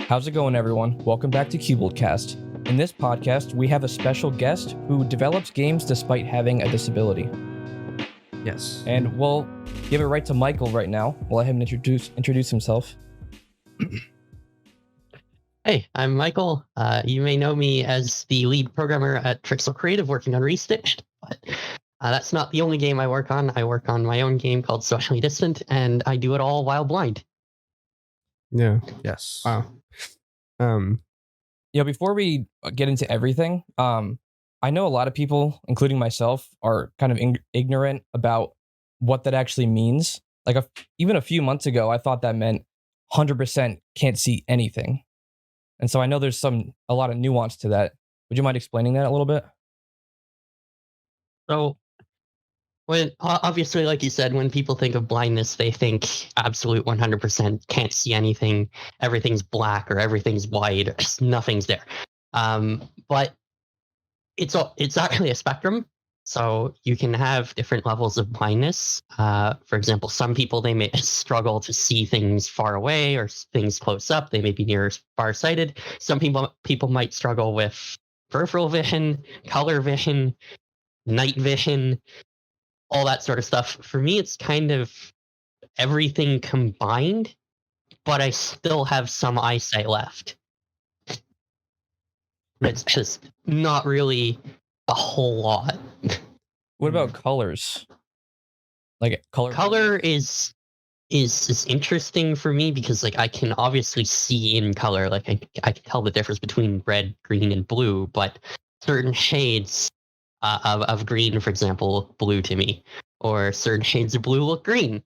How's it going, everyone? Welcome back to Cubold Cast. In this podcast, we have a special guest who develops games despite having a disability. Yes. And we'll give it right to Michael right now. We'll let him introduce himself. Hey, I'm Michael. You may know me as the lead programmer at Trixel Creative working on Restitched, but that's not the only game I work on. I work on my own game called Socially Distant, and I do it all while blind. Yeah. Yes. Wow. Before we get into everything, I know a lot of people, including myself, are kind of ignorant about what that actually means. Like even a few months ago, I thought that meant 100% can't see anything. And so I know there's a lot of nuance to that. Would you mind explaining that a little bit? So, when obviously, like you said, when people think of blindness, they think absolute 100% can't see anything, everything's black or everything's white, or just nothing's there. But it's actually a spectrum. So you can have different levels of blindness. For example, some people, they may struggle to see things far away or things close up. They may be near farsighted. Some people might struggle with peripheral vision, color vision, night vision, all that sort of stuff. For me, it's kind of everything combined, but I still have some eyesight left. It's just not really a whole lot. What about colors? Like color is interesting for me because like I can obviously see in color, like I can tell the difference between red, green, and blue, but certain shades of green, for example, look blue to me, or certain shades of blue look green,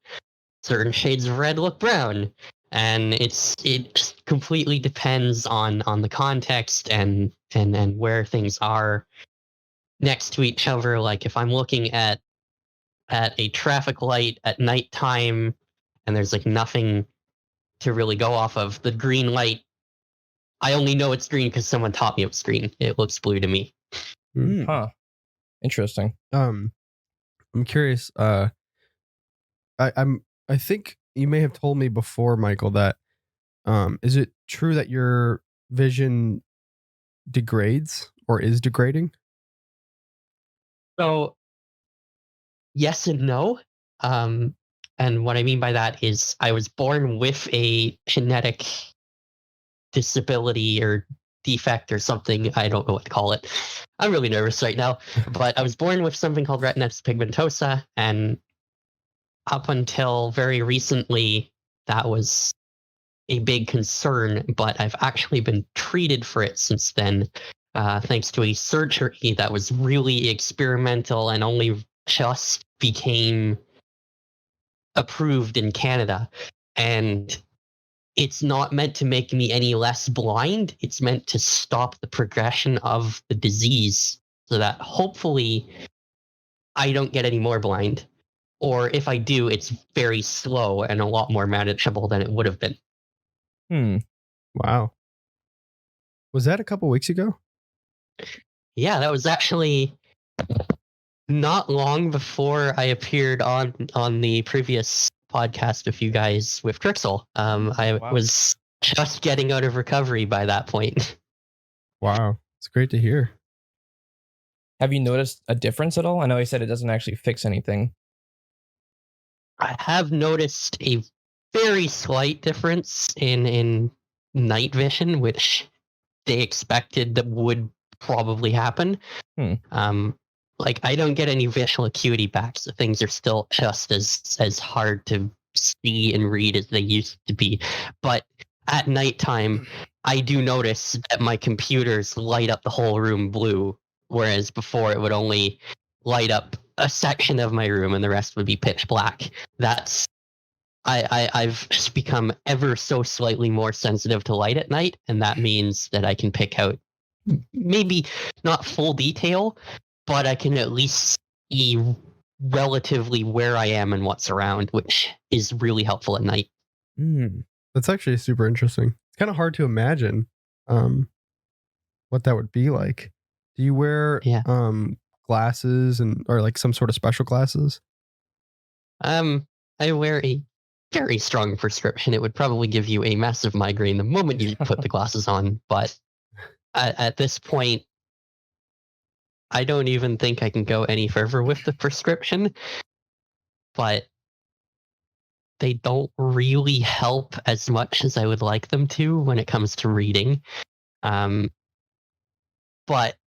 certain shades of red look brown, and it completely depends on the context and where things are next to each other. Like if I'm looking at a traffic light at nighttime and there's like nothing to really go off of, the green light, I only know it's green because someone taught me it was green. It looks blue to me. Huh. Interesting. I'm curious. I think you may have told me before, Michael, that is it true that your vision degrades or is degrading? So yes and no. And what I mean by that is I was born with a genetic disability or defect or something. I don't know what to call it. I'm really nervous right now. But I was born with something called retinitis pigmentosa, and up until very recently, that was a big concern. But I've actually been treated for it since then, thanks to a surgery that was really experimental and only just became approved in Canada. And it's not meant to make me any less blind. It's meant to stop the progression of the disease so that hopefully I don't get any more blind. Or if I do, it's very slow and a lot more manageable than it would have been. Wow. Was that a couple weeks ago? Yeah, that was actually not long before I appeared on the previous podcast with you guys with Trixel. I was just getting out of recovery by that point. Wow. It's great to hear. Have you noticed a difference at all? I know you said it doesn't actually fix anything. I have noticed a very slight difference in night vision, which they expected that would probably happen. Like I don't get any visual acuity back, so things are still just as hard to see and read as they used to be. But at nighttime, I do notice that my computers light up the whole room blue, whereas before it would only light up a section of my room and the rest would be pitch black. I've just become ever so slightly more sensitive to light at night, and that means that I can pick out maybe not full detail, but I can at least see relatively where I am and what's around, which is really helpful at night. That's actually super interesting. It's kind of hard to imagine what that would be like. Do you wear glasses or like some sort of special glasses? I wear a very strong prescription. It would probably give you a massive migraine the moment you put the glasses on. But at this point, I don't even think I can go any further with the prescription. But they don't really help as much as I would like them to when it comes to reading. But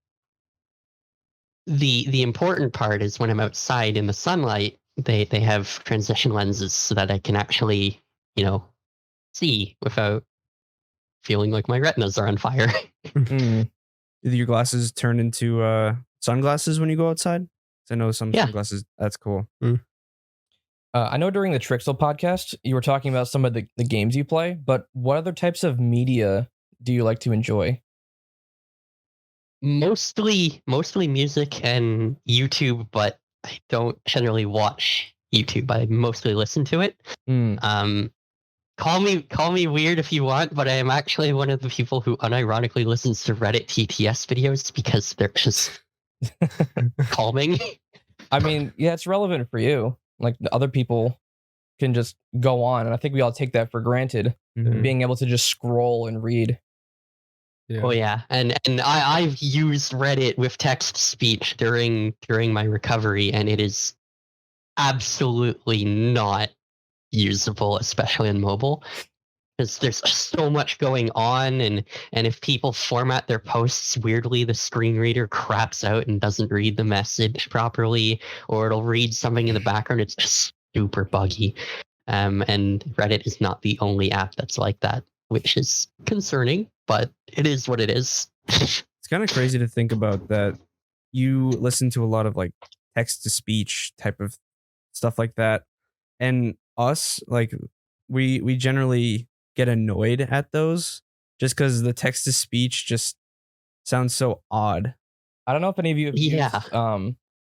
the important part is when I'm outside in the sunlight, they have transition lenses so that I can actually, see without feeling like my retinas are on fire. Do your glasses turn into sunglasses when you go outside? 'Cause I know some sunglasses. That's cool. I know during the Trixel podcast, you were talking about some of the games you play, but what other types of media do you like to enjoy? Mostly music and YouTube, but I don't generally watch YouTube. I mostly listen to it. Call me weird if you want, but I am actually one of the people who unironically listens to Reddit TTS videos because they're just calming. I mean, yeah, it's relevant for you. Like the other people can just go on, and I think we all take that for granted, being able to just scroll and read. Yeah. Oh yeah, and I've used Reddit with text speech during my recovery, and it is absolutely not usable, especially on mobile, because there's so much going on, and if people format their posts weirdly, the screen reader craps out and doesn't read the message properly, or it'll read something in the background. It's just super buggy, and Reddit is not the only app that's like that, which is concerning, but it is what it is. It's kind of crazy to think about that you listen to a lot of like text to speech type of stuff like that, and us, like we generally get annoyed at those just because the text to speech just sounds so odd. I don't know if any of you have used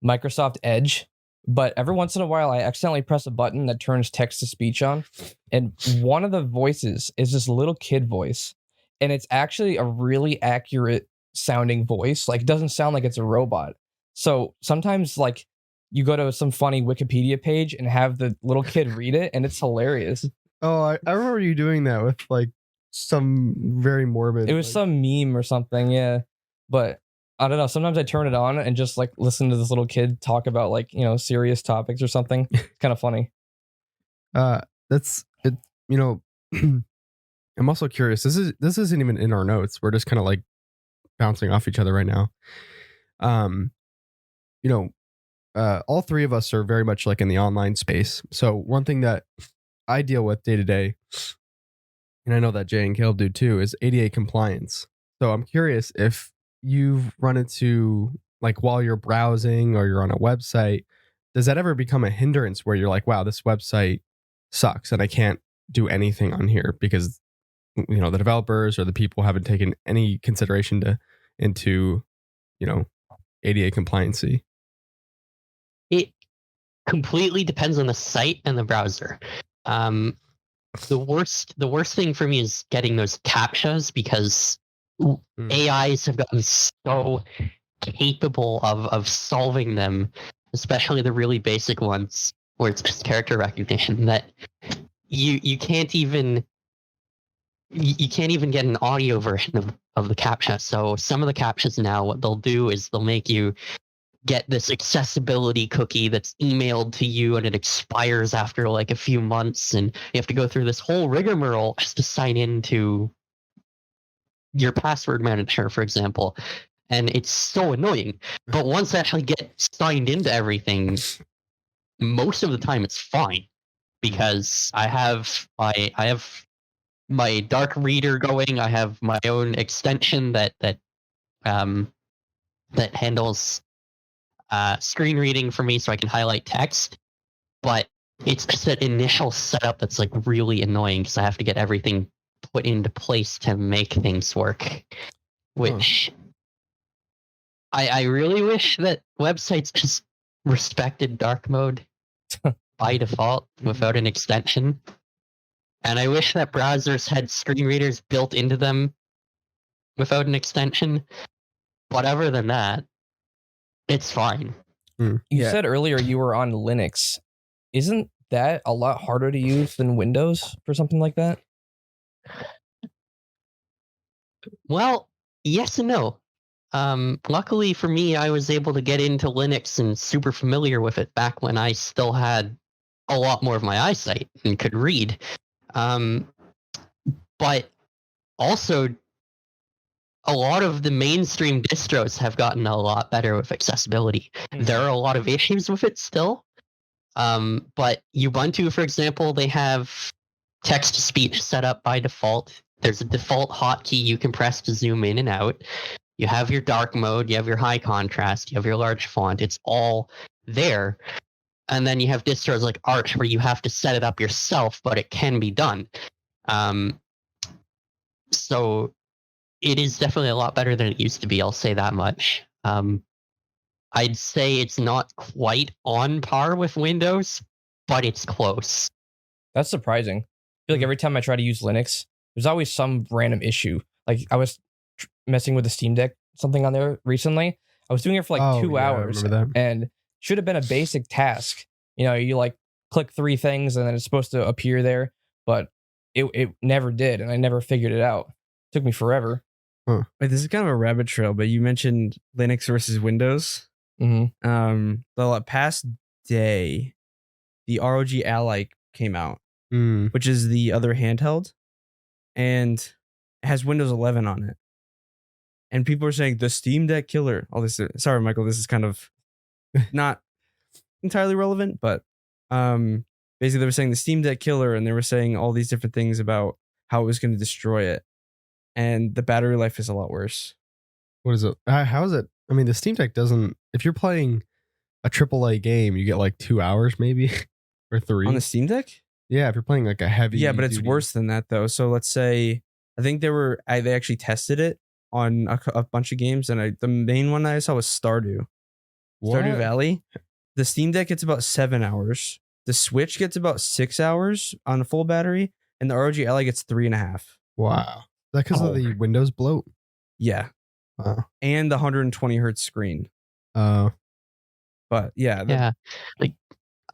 Microsoft Edge, but every once in a while I accidentally press a button that turns text to speech on, and one of the voices is this little kid voice, and it's actually a really accurate sounding voice. Like, it doesn't sound like it's a robot. So sometimes, like, you go to some funny Wikipedia page and have the little kid read it, and it's hilarious. Oh, I remember you doing that with like some very morbid. It was some meme or something, yeah. But I don't know. Sometimes I turn it on and just like listen to this little kid talk about like, serious topics or something. It's kind of funny. That's it. I'm also curious. This isn't even in our notes. We're just kind of like bouncing off each other right now. All three of us are very much like in the online space. So one thing that I deal with day to day, and I know that Jay and Caleb do too, is ADA compliance. So I'm curious if you've run into, like, while you're browsing or you're on a website, does that ever become a hindrance where you're like, wow, this website sucks and I can't do anything on here because the developers or the people haven't taken any consideration into ADA compliancy? It completely depends on the site and the browser. The worst thing for me is getting those CAPTCHAs, because AIs have gotten so capable of solving them, especially the really basic ones where it's just character recognition, that you can't even get an audio version of the CAPTCHA. So some of the CAPTCHAs now, what they'll do is they'll make you get this accessibility cookie that's emailed to you, and it expires after like a few months, and you have to go through this whole rigmarole just to sign into your password manager, for example. And it's so annoying. But once I actually get signed into everything, most of the time it's fine, because I have my dark reader going. I have my own extension that handles screen reading for me, so I can highlight text. But it's just that initial setup that's like really annoying, because I have to get everything put into place to make things work, which I really wish that websites just respected dark mode by default without an extension. And I wish that browsers had screen readers built into them without an extension. But other than that, it's fine. You said earlier you were on Linux. Isn't that a lot harder to use than Windows for something like that? Well, yes and no. Luckily for me, I was able to get into Linux and super familiar with it back when I still had a lot more of my eyesight and could read. But also, a lot of the mainstream distros have gotten a lot better with accessibility. There are a lot of issues with it still. But Ubuntu, for example, they have text to speech set up by default. There's a default hotkey you can press to zoom in and out. You have your dark mode, you have your high contrast, you have your large font. It's all there. And then you have distros like Arch where you have to set it up yourself, but it can be done. So it is definitely a lot better than it used to be. I'll say that much. I'd say it's not quite on par with Windows, but it's close. That's surprising. I feel like every time I try to use Linux, there's always some random issue. Like I was messing with the Steam Deck, something on there recently. I was doing it for like 2 hours, and should have been a basic task. You know, you like click 3 things, and then it's supposed to appear there, but it never did, and I never figured it out. It took me forever. Wait, this is kind of a rabbit trail, but you mentioned Linux versus Windows. Mm-hmm. The past day, the ROG Ally came out, which is the other handheld, and it has Windows 11 on it. And people are saying the Steam Deck killer. All this. Sorry, Michael. This is kind of not entirely relevant, but basically they were saying the Steam Deck killer, and they were saying all these different things about how it was going to destroy it, and the battery life is a lot worse. What is it? How is it? I mean, the Steam Deck doesn't. If you're playing a AAA game, you get like 2 hours, maybe or 3 on the Steam Deck. Yeah, if you're playing like a heavy. Yeah, but it's worse than that though. So let's say I think they actually tested it on a bunch of games, and the main one I saw was Stardew. What? Stardew Valley. The Steam Deck gets about 7 hours. The Switch gets about 6 hours on a full battery, and the ROG Ally gets 3.5. Wow. Is that because of the Windows bloat? Yeah. Wow. And the 120 hertz screen. Oh. But yeah. Yeah. Like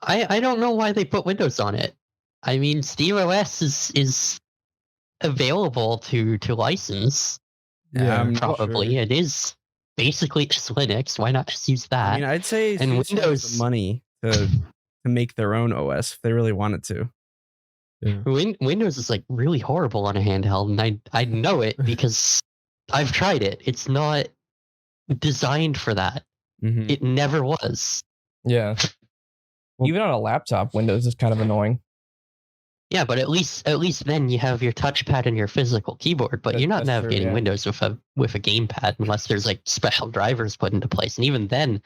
I don't know why they put Windows on it. I mean, SteamOS is available to license. Yeah, probably. sure. It is basically just Linux. Why not just use that? I mean, I'd say and Windows has the money to make their own OS if they really wanted to. Yeah. Windows is like really horrible on a handheld, and I know it because I've tried it. It's not designed for that. Mm-hmm. It never was. Yeah. Even on a laptop, Windows is kind of annoying. Yeah, but at least then you have your touchpad and your physical keyboard, but you're not navigating Windows with a gamepad unless there's like special drivers put into place, and even then,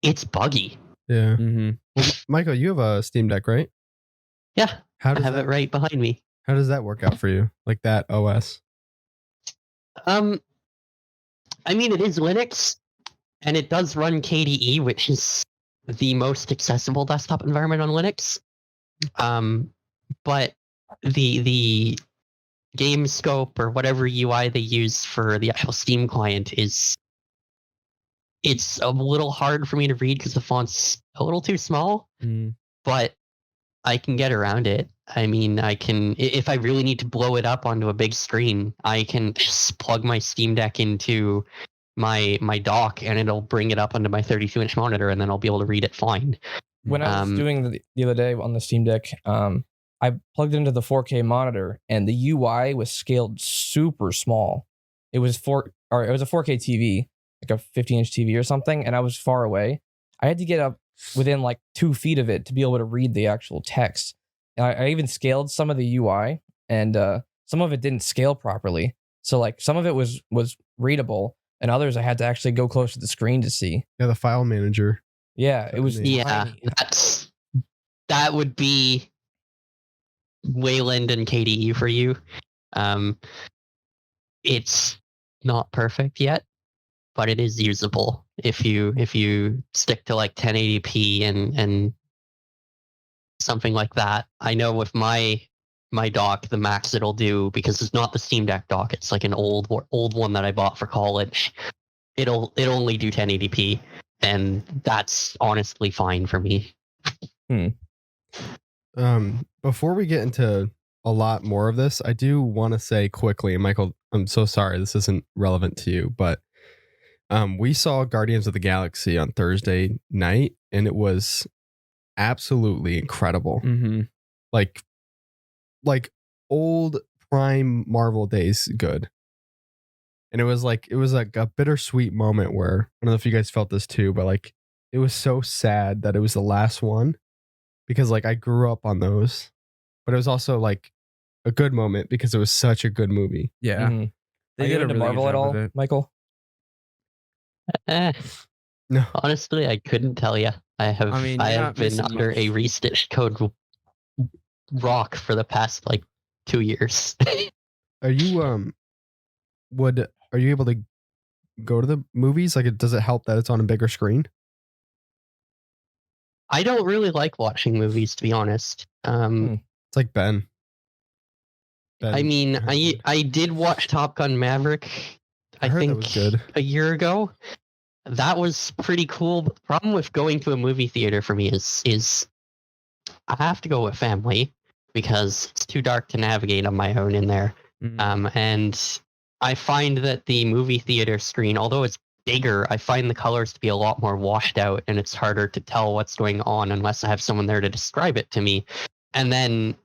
it's buggy. Yeah. Mm-hmm. Well, Michael, you have a Steam Deck, right? Yeah, I have it right behind me. How does that work out for you? Like that OS? I mean, it is Linux, and it does run KDE, which is the most accessible desktop environment on Linux. But the game scope or whatever UI they use for the actual Steam client it's a little hard for me to read because the font's a little too small. But I can get around it. I mean, I can, if I really need to blow it up onto a big screen, I can just plug my Steam Deck into my dock, and it'll bring it up onto my 32-inch monitor, and then I'll be able to read it fine. When I was doing the other day on the Steam Deck, I plugged it into the 4K monitor, and the UI was scaled super small. It was a 4K TV, like a 15-inch TV or something, and I was far away. I had to get up within like 2 feet of it to be able to read the actual text. And I even scaled some of the UI, and some of it didn't scale properly. So like some of it was readable, and others I had to actually go close to the screen to see. Yeah, the file manager. Yeah, it was. Yeah, tiny. that would be Wayland and KDE for you. It's not perfect yet, but it is usable if you stick to like 1080p and something like that. I know with my dock, the max it'll do, because it's not the Steam Deck dock, it's like an old one that I bought for college. It'll only do 1080p, and that's honestly fine for me. Before we get into a lot more of this, I do want to say quickly, and Michael, I'm so sorry this isn't relevant to you, but we saw Guardians of the Galaxy on Thursday night, and it was absolutely incredible. Mm-hmm. Like old prime Marvel days good. And it was like a bittersweet moment where, I don't know if you guys felt this too, but like it was so sad that it was the last one, because like I grew up on those, but it was also like a good moment because it was such a good movie. Yeah. Mhm. They Are you did a into really Marvel good at job all, with it. Michael? Eh, No. honestly, I couldn't tell you. I have I mean, I you're have not been missing under a much. restitch code rock for the past like 2 years. Are you are you able to go to the movies? Like, does it help that it's on a bigger screen? I don't really like watching movies, to be honest. It's like Ben. I mean, I did watch Top Gun Maverick. I I heard that think was good. a year ago. That was pretty cool. But the problem with going to a movie theater for me is I have to go with family because it's too dark to navigate on my own in there. And I find that the movie theater screen, although it's bigger, I find the colors to be a lot more washed out, and it's harder to tell what's going on unless I have someone there to describe it to me. And then,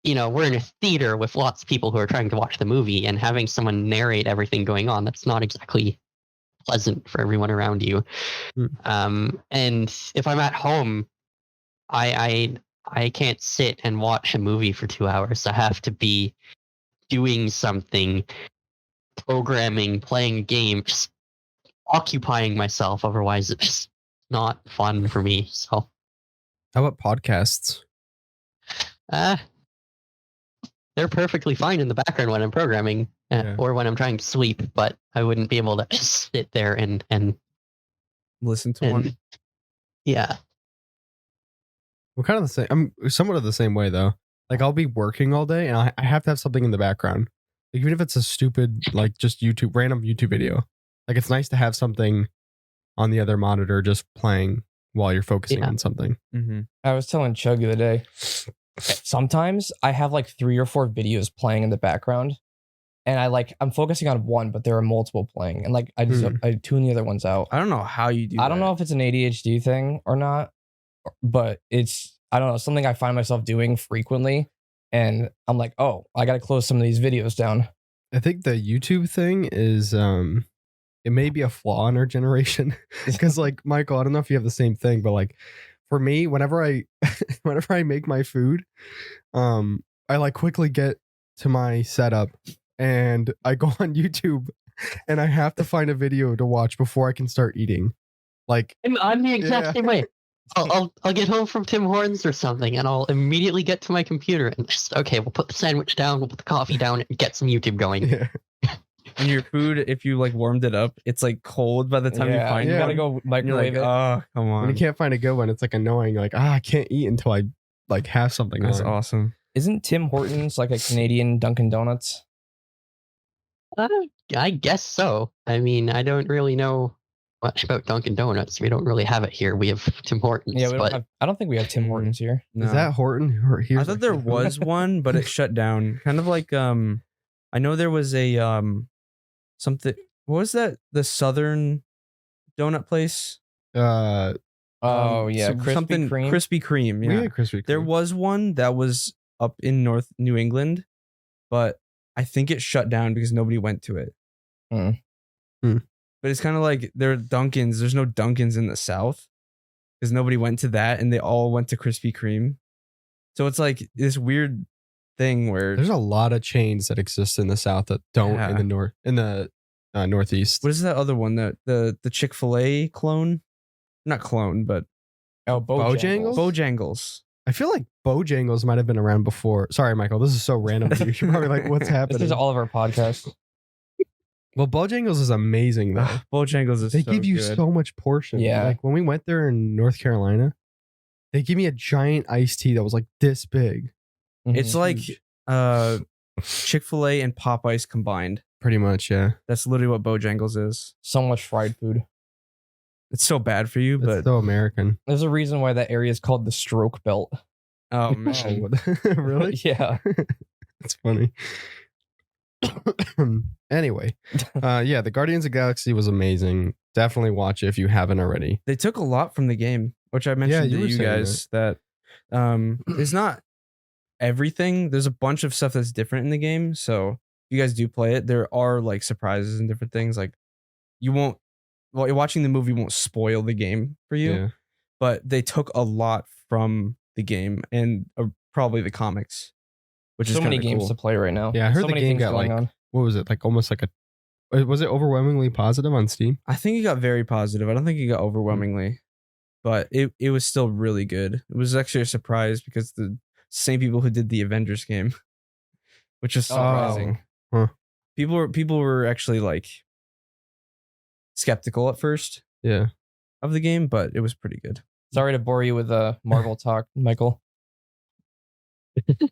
we're in a theater with lots of people who are trying to watch the movie, and having someone narrate everything going on, that's not exactly pleasant for everyone around you. And if I'm at home, I can't sit and watch a movie for 2 hours. I have to be doing something, programming, playing a game, just occupying myself. Otherwise, it's just not fun for me. So, How about podcasts? they're perfectly fine in the background when I'm programming or when I'm trying to sleep, but I wouldn't be able to just sit there and Listen to one. Yeah. We're kind of the same. I'm somewhat of the same way though. Like I'll be working all day and I have to have something in the background. Like, even if it's a stupid, like just random YouTube video. Like it's nice to have something on the other monitor just playing while you're focusing on something. Mm-hmm. I was telling Chug the other day, sometimes I have like 3 or 4 videos playing in the background, and I'm focusing on one, but there are multiple playing, and like I tune the other ones out. I don't know how you do I don't know if it's an ADHD thing or not, but it's, I don't know, something I find myself doing frequently, and I'm like, oh, I gotta close some of these videos down. I think the YouTube thing is it may be a flaw in our generation. Because like, Michael, I don't know if you have the same thing, but like for me, whenever I make my food, I like quickly get to my setup and I go on YouTube and I have to find a video to watch before I can start eating. Like, I'm the exact same way. I'll get home from Tim Hortons or something, and I'll immediately get to my computer and just, okay, we'll put the sandwich down, we'll put the coffee down, and get some YouTube going. Yeah. And your food, if you like warmed it up, it's like cold by the time you find you it. gotta go microwave it. Oh, come on. When you can't find a good one, it's like annoying. You're like, I can't eat until I like have something. That's on. awesome. Isn't Tim Hortons like a Canadian Dunkin' Donuts? I guess so. I mean, I don't really know much about Dunkin' Donuts. We don't really have it here. We have Tim Hortons. Yeah, I don't think we have Tim Hortons here. No. Is that Horton? Or here's I thought there was one, but it shut down. Kind of like I know there was a something. What was that? The Southern donut place? Oh yeah, Krispy something Kreme. Krispy Kreme. We Yeah, had Krispy Kreme. there was one that was up in North New England, but I think it shut down because nobody went to it. But it's kind of like there are Dunkins. There's no Dunkins in the South because nobody went to that, and they all went to Krispy Kreme. So it's like this weird thing where There's a lot of chains that exist in the South that don't in the north, in the Northeast. What is that other one? The Chick-fil-A clone? Not clone, but Bojangles? Bojangles. I feel like Bojangles might have been around before. Sorry, Michael. This is so random. You should probably like, what's happening? This is all of our podcasts. Well, Bojangles is amazing though. Bojangles is They so give you good. so much portion. Yeah. Like when we went there in North Carolina, they gave me a giant iced tea that was like this big. It's like Huge. Chick-fil-A and Popeyes combined. Pretty much, yeah. That's literally what Bojangles is. so much fried food. It's so bad for you, It's but so American. There's a reason why that area is called the Stroke Belt. Oh Oh, man. really? Yeah. That's funny. Anyway, yeah, the Guardians of the Galaxy was amazing. Definitely watch it if you haven't already. They took a lot from the game, which I mentioned you to were you saying guys that it's not everything. There's a bunch of stuff that's different in the game. So if you guys do play it, there are like surprises and different things. Like you won't while you're watching the movie won't spoil the game for you, Yeah. but they took a lot from the game and probably the comics, which is So many kinda games cool. to play right now. Yeah, I heard so the many game things got going like on. what was it? Like almost like was it overwhelmingly positive on Steam? I think it got very positive. I don't think it got overwhelmingly, but it was still really good. It was actually a surprise because the same people who did the Avengers game, which is surprising. Huh. People were actually like skeptical at first Yeah. of the game, but it was pretty good. Sorry to bore you with Marvel talk, Michael. It's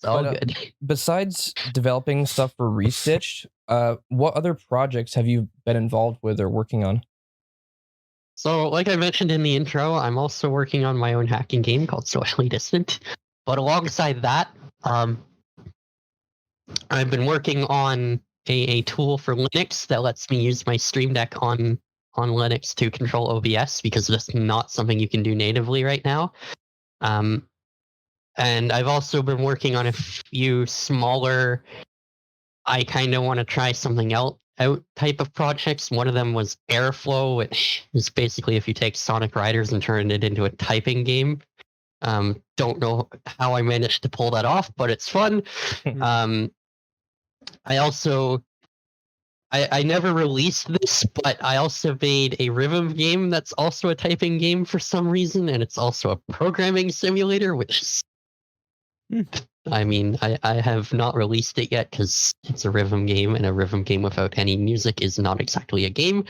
all But, good. Besides developing stuff for Restitched, what other projects have you been involved with or working on? So, like I mentioned in the intro, I'm also working on my own hacking game called Socially Distant. But alongside that, I've been working on a tool for Linux that lets me use my Stream Deck on Linux to control OBS because that's not something you can do natively right now. And I've also been working on a few smaller, I kind of want to try something out type of projects. One of them was Airflow, which is basically if you take Sonic Riders and turn it into a typing game. Don't know how I managed to pull that off, but it's fun. I also I never released this, but I also made a rhythm game that's also a typing game for some reason, and it's also a programming simulator, which is I mean, I have not released it yet because it's a rhythm game, and a rhythm game without any music is not exactly a game.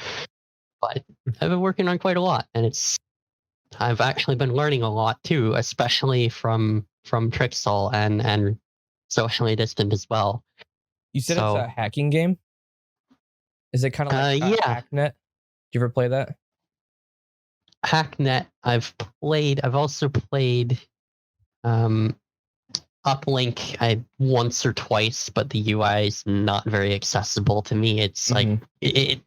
But I've been working on quite a lot, and I've actually been learning a lot too, especially from Trixel and Socially Distant as well. You said it's So, a hacking game? Is it kind of like yeah. Hacknet? Did you ever play that? Hacknet, I've also played Uplink once or twice, but the UI is not very accessible to me. It's like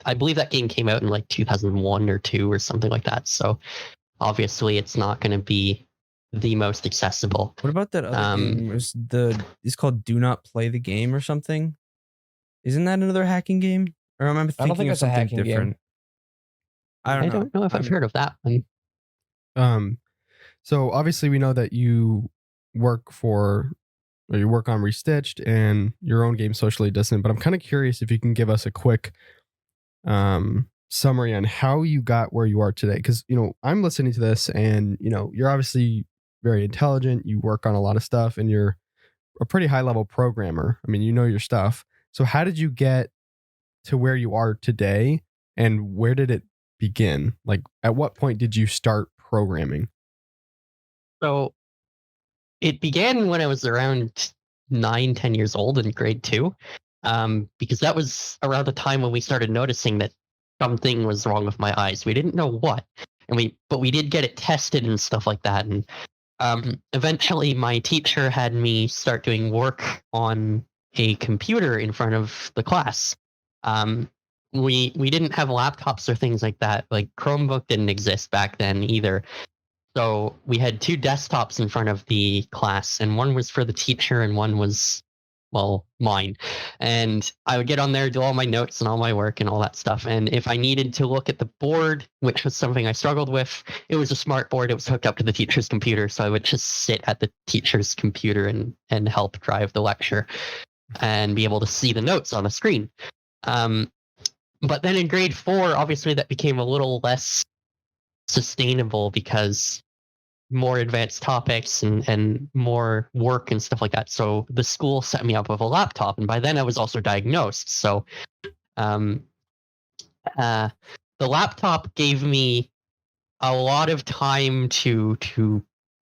I believe that game came out in like 2001 or 2 or something like that. So obviously it's not going to be the most accessible. What about that other game? It's called Do Not Play the Game or something? Isn't that another hacking game? Or am I thinking think of it's a something hacking game. different? I don't know if I've heard of that one. So obviously we know that you work on Restitched and your own game Socially Distant, but I'm kind of curious if you can give us a quick summary on how you got where you are today. Because, I'm listening to this and, you're obviously very intelligent. You work on a lot of stuff and you're a pretty high level programmer. I mean, you know your stuff. So how did you get to where you are today and where did it begin? Like, at what point did you start programming? So it began when I was around 9-10 years old in grade 2, because that was around the time when we started noticing that something was wrong with my eyes. We didn't know what, but we did get it tested and stuff like that. And eventually, my teacher had me start doing work on a computer in front of the class. We didn't have laptops or things like that. Like Chromebook didn't exist back then either. So we had 2 desktops in front of the class, and one was for the teacher and one was, well, mine. And I would get on there, do all my notes and all my work and all that stuff. And if I needed to look at the board, which was something I struggled with, it was a smart board. It was hooked up to the teacher's computer. So I would just sit at the teacher's computer and help drive the lecture and be able to see the notes on the screen. But then in grade 4, obviously that became a little less sustainable because more advanced topics and more work and stuff like that. So the school set me up with a laptop, and by then I was also diagnosed. So the laptop gave me a lot of time to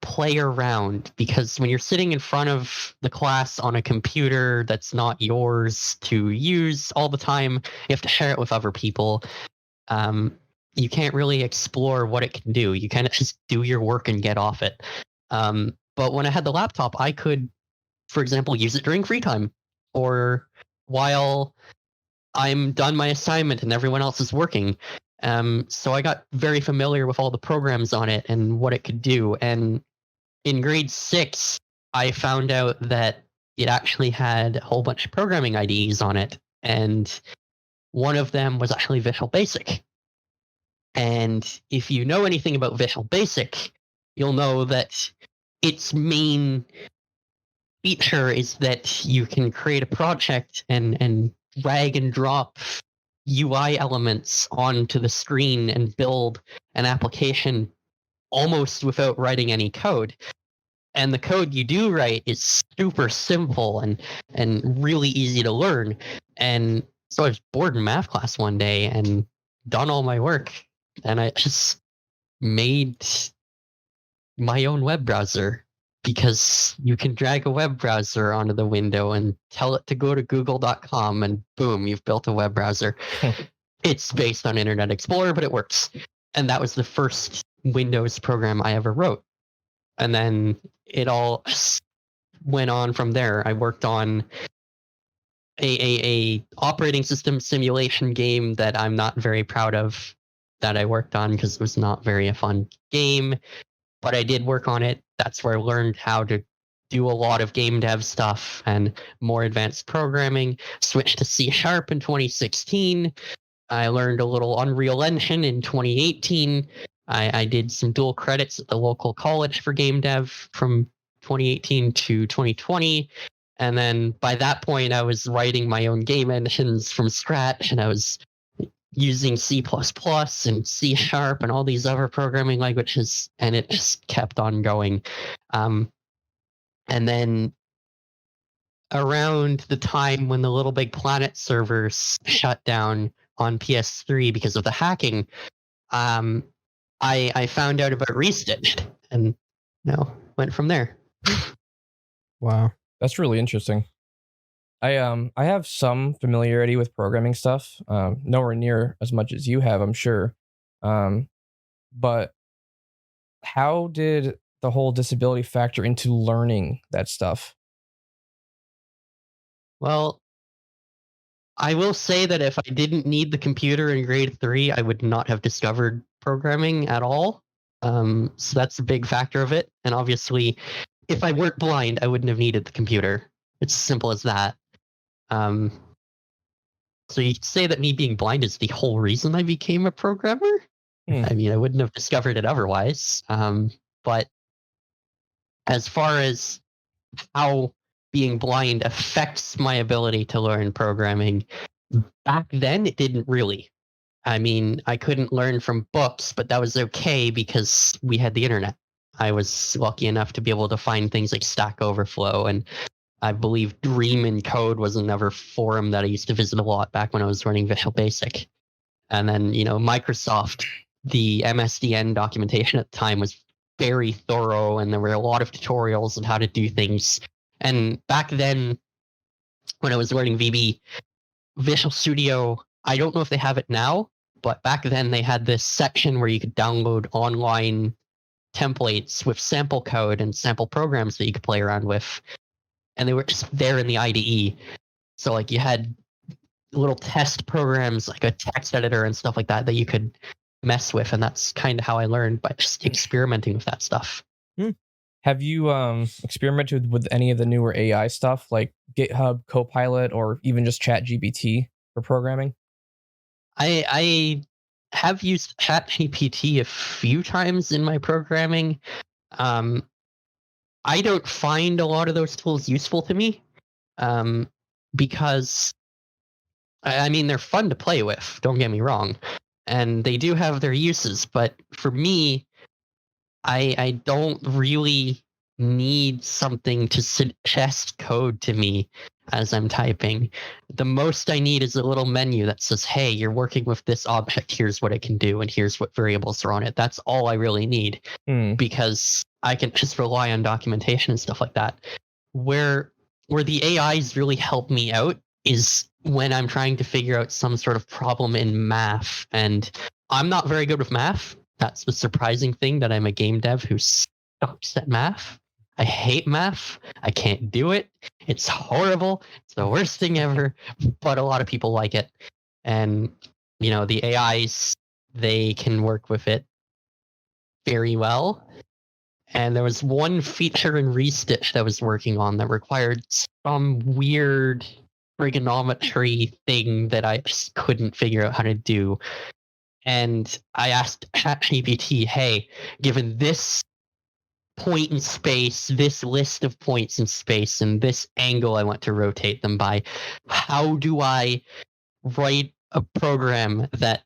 play around, because when you're sitting in front of the class on a computer that's not yours to use all the time, you have to share it with other people. You can't really explore what it can do. You kind of just do your work and get off it. But But when I had the laptop, I could, for example, use it during free time or while I'm done my assignment and everyone else is working. So I got very familiar with all the programs on it and what it could do. And in grade 6, I found out that it actually had a whole bunch of programming IDEs on it. And one of them was actually Visual Basic. And if you know anything about Visual Basic, you'll know that its main feature is that you can create a project and drag and drop UI elements onto the screen and build an application almost without writing any code. And the code you do write is super simple and really easy to learn. And so I was bored in math class one day and done all my work, and I just made my own web browser, because you can drag a web browser onto the window and tell it to go to google.com, and boom, you've built a web browser. It's based on Internet Explorer, but it works. And that was the first Windows program I ever wrote. And then it all went on from there. I worked on a operating system simulation game that I'm not very proud of that I worked on, because it was not very a fun game, but I did work on it. That's where I learned how to do a lot of game dev stuff and more advanced programming. Switched to C# in 2016. I learned a little Unreal Engine in 2018. I did some dual credits at the local college for game dev from 2018 to 2020. And then by that point, I was writing my own game engines from scratch, and I was using C++ and C# and all these other programming languages, and it just kept on going. And then around the time when the Little Big Planet servers shut down on PS3 because of the hacking, I found out about Restitched, and went from there. Wow. That's really interesting. I have some familiarity with programming stuff, nowhere near as much as you have, I'm sure. But how did the whole disability factor into learning that stuff? Well, I will say that if I didn't need the computer in grade 3, I would not have discovered programming at all. So that's a big factor of it. And obviously, if I weren't blind, I wouldn't have needed the computer. It's as simple as that. So you could say that me being blind is the whole reason I became a programmer? I mean, I wouldn't have discovered it otherwise. But as far as how being blind affects my ability to learn programming, back then it didn't really. I mean, I couldn't learn from books, but that was okay because we had the internet. I was lucky enough to be able to find things like Stack Overflow, and I believe Dream and Code was another forum that I used to visit a lot back when I was learning Visual Basic. And then, Microsoft, the MSDN documentation at the time was very thorough, and there were a lot of tutorials on how to do things. And back then, when I was learning VB, Visual Studio, I don't know if they have it now, but back then they had this section where you could download online templates with sample code and sample programs that you could play around with. And they were just there in the IDE. So you had little test programs like a text editor and stuff like that that you could mess with. And that's kind of how I learned, by just experimenting with that stuff. Have you experimented with any of the newer AI stuff like GitHub Copilot or even just ChatGPT for programming? I have used ChatGPT a few times in my programming. I don't find a lot of those tools useful to me, because, I mean, they're fun to play with, don't get me wrong, and they do have their uses, but for me, I don't really need something to suggest code to me as I'm typing. The most I need is a little menu that says, hey, you're working with this object, here's what it can do, and here's what variables are on it. That's all I really need, because I can just rely on documentation and stuff like that. Where the AIs really help me out is when I'm trying to figure out some sort of problem in math, and I'm not very good with math. That's the surprising thing, that I'm a game dev who sucks at math. I hate math. I can't do it. It's horrible. It's the worst thing ever. But a lot of people like it. And, the AIs, they can work with it very well. And there was one feature in Restitch that I was working on that required some weird trigonometry thing that I just couldn't figure out how to do. And I asked ChatGPT, hey, given this point in space, this list of points in space, and this angle I want to rotate them by, how do I write a program that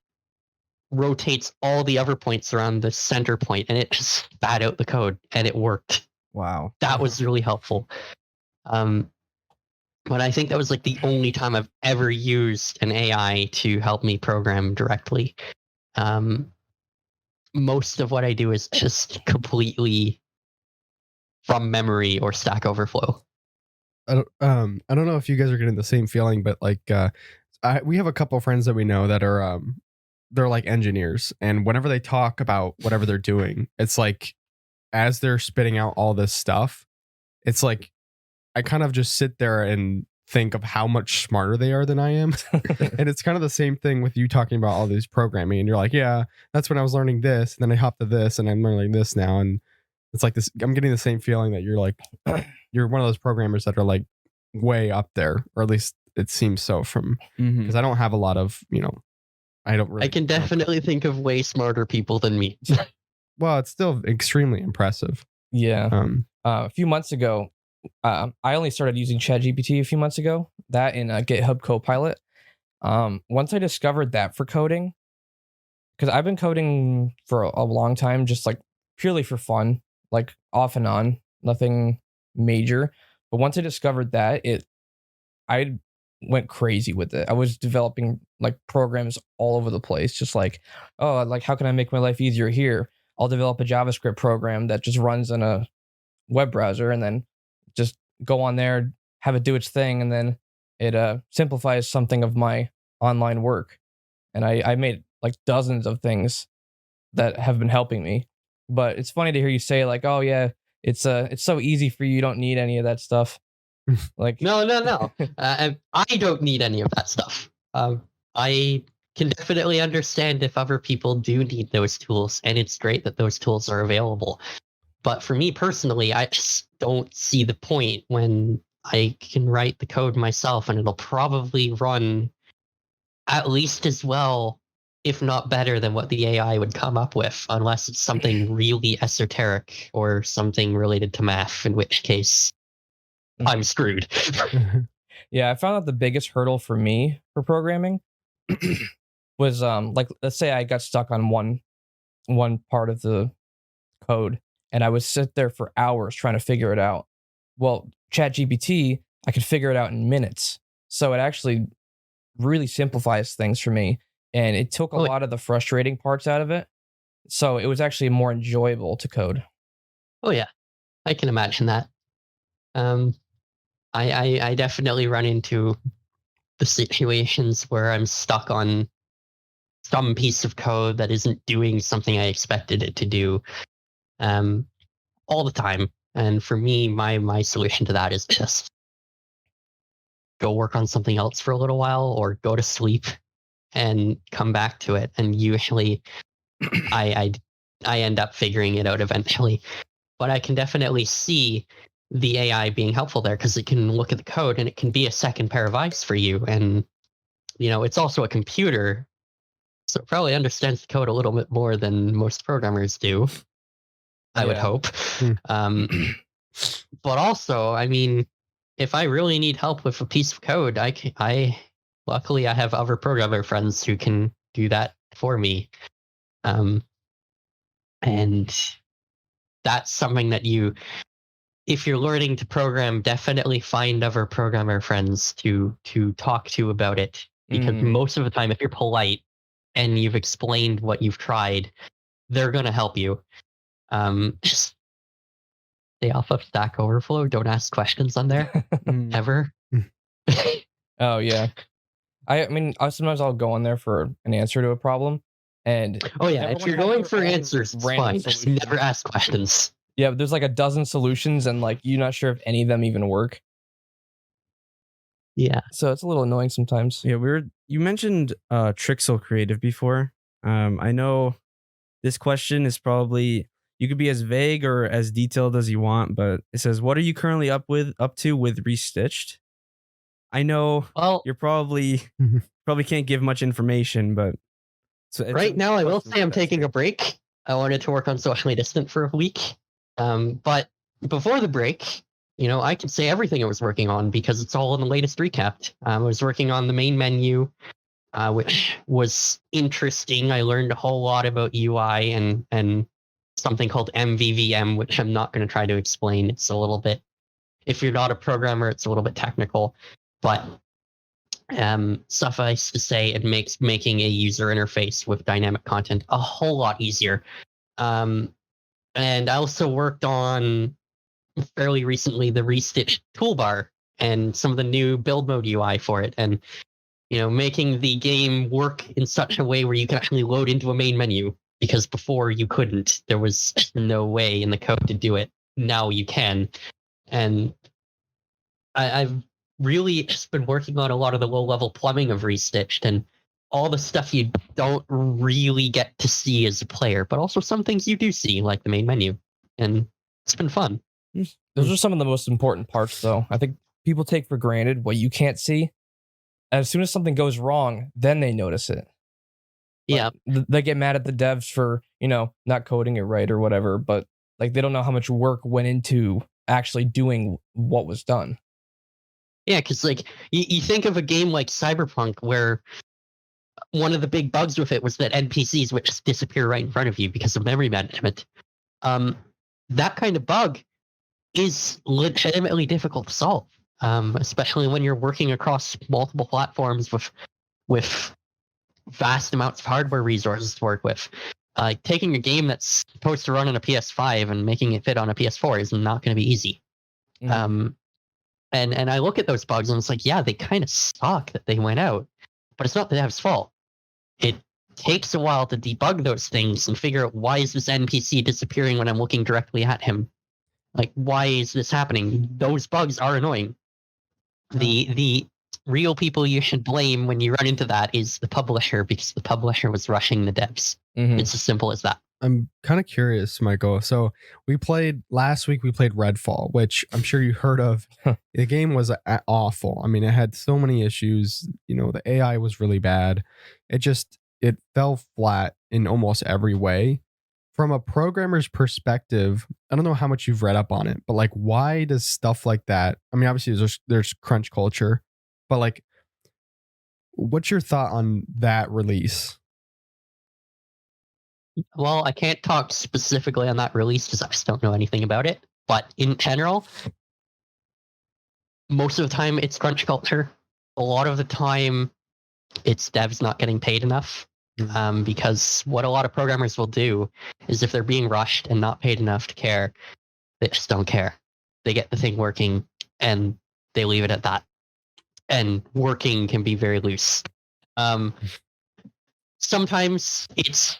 rotates all the other points around the center point? And it just spat out the code, and it worked. Wow. That was really helpful. But I think that was like the only time I've ever used an AI to help me program directly. Most of what I do is just completely from memory or Stack Overflow. I don't know if you guys are getting the same feeling, but like we have a couple of friends that we know that are they're like engineers, and whenever they talk about whatever they're doing, it's like as they're spitting out all this stuff, it's like I kind of just sit there and think of how much smarter they are than I am. And it's kind of the same thing with you talking about all these programming, and you're like, yeah, that's when I was learning this, and then I hopped to this, and I'm learning this now. And it's like this, I'm getting the same feeling that you're like, you're one of those programmers that are like way up there, or at least it seems so from, because I don't have a lot of, I don't really. I can definitely think of way smarter people than me. Well, it's still extremely impressive. Yeah. A few months ago, I only started using ChatGPT a few months ago, that in GitHub Copilot. Once I discovered that for coding, because I've been coding for a long time, just like purely for fun, like off and on, nothing major. But once I discovered that, I went crazy with it. I was developing like programs all over the place, just like, oh, like how can I make my life easier here? I'll develop a JavaScript program that just runs in a web browser, and then just go on there, have it do its thing, and then it simplifies something of my online work. And I made like dozens of things that have been helping me. But it's funny to hear you say like, oh yeah, it's so easy for you, you don't need any of that stuff. Like No. I don't need any of that stuff. I can definitely understand if other people do need those tools, and it's great that those tools are available. But for me personally, I just don't see the point when I can write the code myself, and it'll probably run at least as well, if not better, than what the AI would come up with, unless it's something really esoteric or something related to math, in which case I'm screwed. Yeah, I found out the biggest hurdle for me for programming was like, let's say I got stuck on one part of the code, and I would sit there for hours trying to figure it out. Well, ChatGPT, I could figure it out in minutes. So it actually really simplifies things for me, and it took a lot of the frustrating parts out of it. So it was actually more enjoyable to code. Oh yeah, I can imagine that. I definitely run into the situations where I'm stuck on some piece of code that isn't doing something I expected it to do, all the time. And for me, my solution to that is just go work on something else for a little while, or go to sleep and come back to it. And usually I end up figuring it out eventually. But I can definitely see the AI being helpful there, because it can look at the code and it can be a second pair of eyes for you. And, it's also a computer, so it probably understands the code a little bit more than most programmers do, I would hope. But also, I mean, if I really need help with a piece of code, luckily I have other programmer friends who can do that for me. And that's something that if you're learning to program, definitely find other programmer friends to talk to about it. Because most of the time, if you're polite and you've explained what you've tried, they're going to help you. Just stay off of Stack Overflow. Don't ask questions on there, ever. Oh, yeah. I mean, sometimes I'll go on there for an answer to a problem. And oh, yeah. If you're going for answers, it's fine. Just never ask questions. Yeah, but there's like a dozen solutions, and like you're not sure if any of them even work. Yeah. So it's a little annoying sometimes. Yeah, you mentioned Trixel Creative before. I know this question is probably, you could be as vague or as detailed as you want, but it says, what are you currently up to with Restitched? I know Well, you're probably can't give much information, but right now I will say I'm taking a break. I wanted to work on Socially Distant for a week. But before the break, I can say everything I was working on because it's all in the latest recap. I was working on the main menu, which was interesting. I learned a whole lot about UI and something called MVVM, which I'm not going to try to explain. It's a little bit, if you're not a programmer, it's a little bit technical, but suffice to say, it makes making a user interface with dynamic content a whole lot easier. And I also worked on fairly recently the Restitch toolbar and some of the new build mode UI for it, and making the game work in such a way where you can actually load into a main menu, because before you couldn't. There was no way in the code to do it. Now you can. And I've really just been working on a lot of the low-level plumbing of Restitched and all the stuff you don't really get to see as a player, but also some things you do see, like the main menu. And it's been fun. Those are some of the most important parts, though. I think people take for granted what you can't see. As soon as something goes wrong, then they notice it. Yeah. They get mad at the devs for, not coding it right or whatever, but like they don't know how much work went into actually doing what was done. Yeah, because like you think of a game like Cyberpunk, where one of the big bugs with it was that NPCs would just disappear right in front of you because of memory management. That kind of bug is legitimately difficult to solve, especially when you're working across multiple platforms with vast amounts of hardware resources to work with. Taking a game that's supposed to run on a PS5 and making it fit on a PS4 is not going to be easy. Mm-hmm. And I look at those bugs and it's like, yeah, they kind of suck that they went out, but it's not the dev's fault. It takes a while to debug those things and figure out, why is this NPC disappearing when I'm looking directly at him? Like, why is this happening? Those bugs are annoying. The real people you should blame when you run into that is the publisher, because the publisher was rushing the devs. Mm-hmm. It's as simple as that. I'm kind of curious, Michael. So last week we played Redfall, which I'm sure you heard of. The game was awful. I mean, it had so many issues. The AI was really bad. It fell flat in almost every way. From a programmer's perspective, I don't know how much you've read up on it, but like, why does stuff like that? I mean, obviously there's crunch culture, but like, what's your thought on that release? Well, I can't talk specifically on that release because I just don't know anything about it. But in general, most of the time it's crunch culture. A lot of the time it's devs not getting paid enough. Because what a lot of programmers will do is, if they're being rushed and not paid enough to care, they just don't care. They get the thing working and they leave it at that. And working can be very loose. Sometimes it's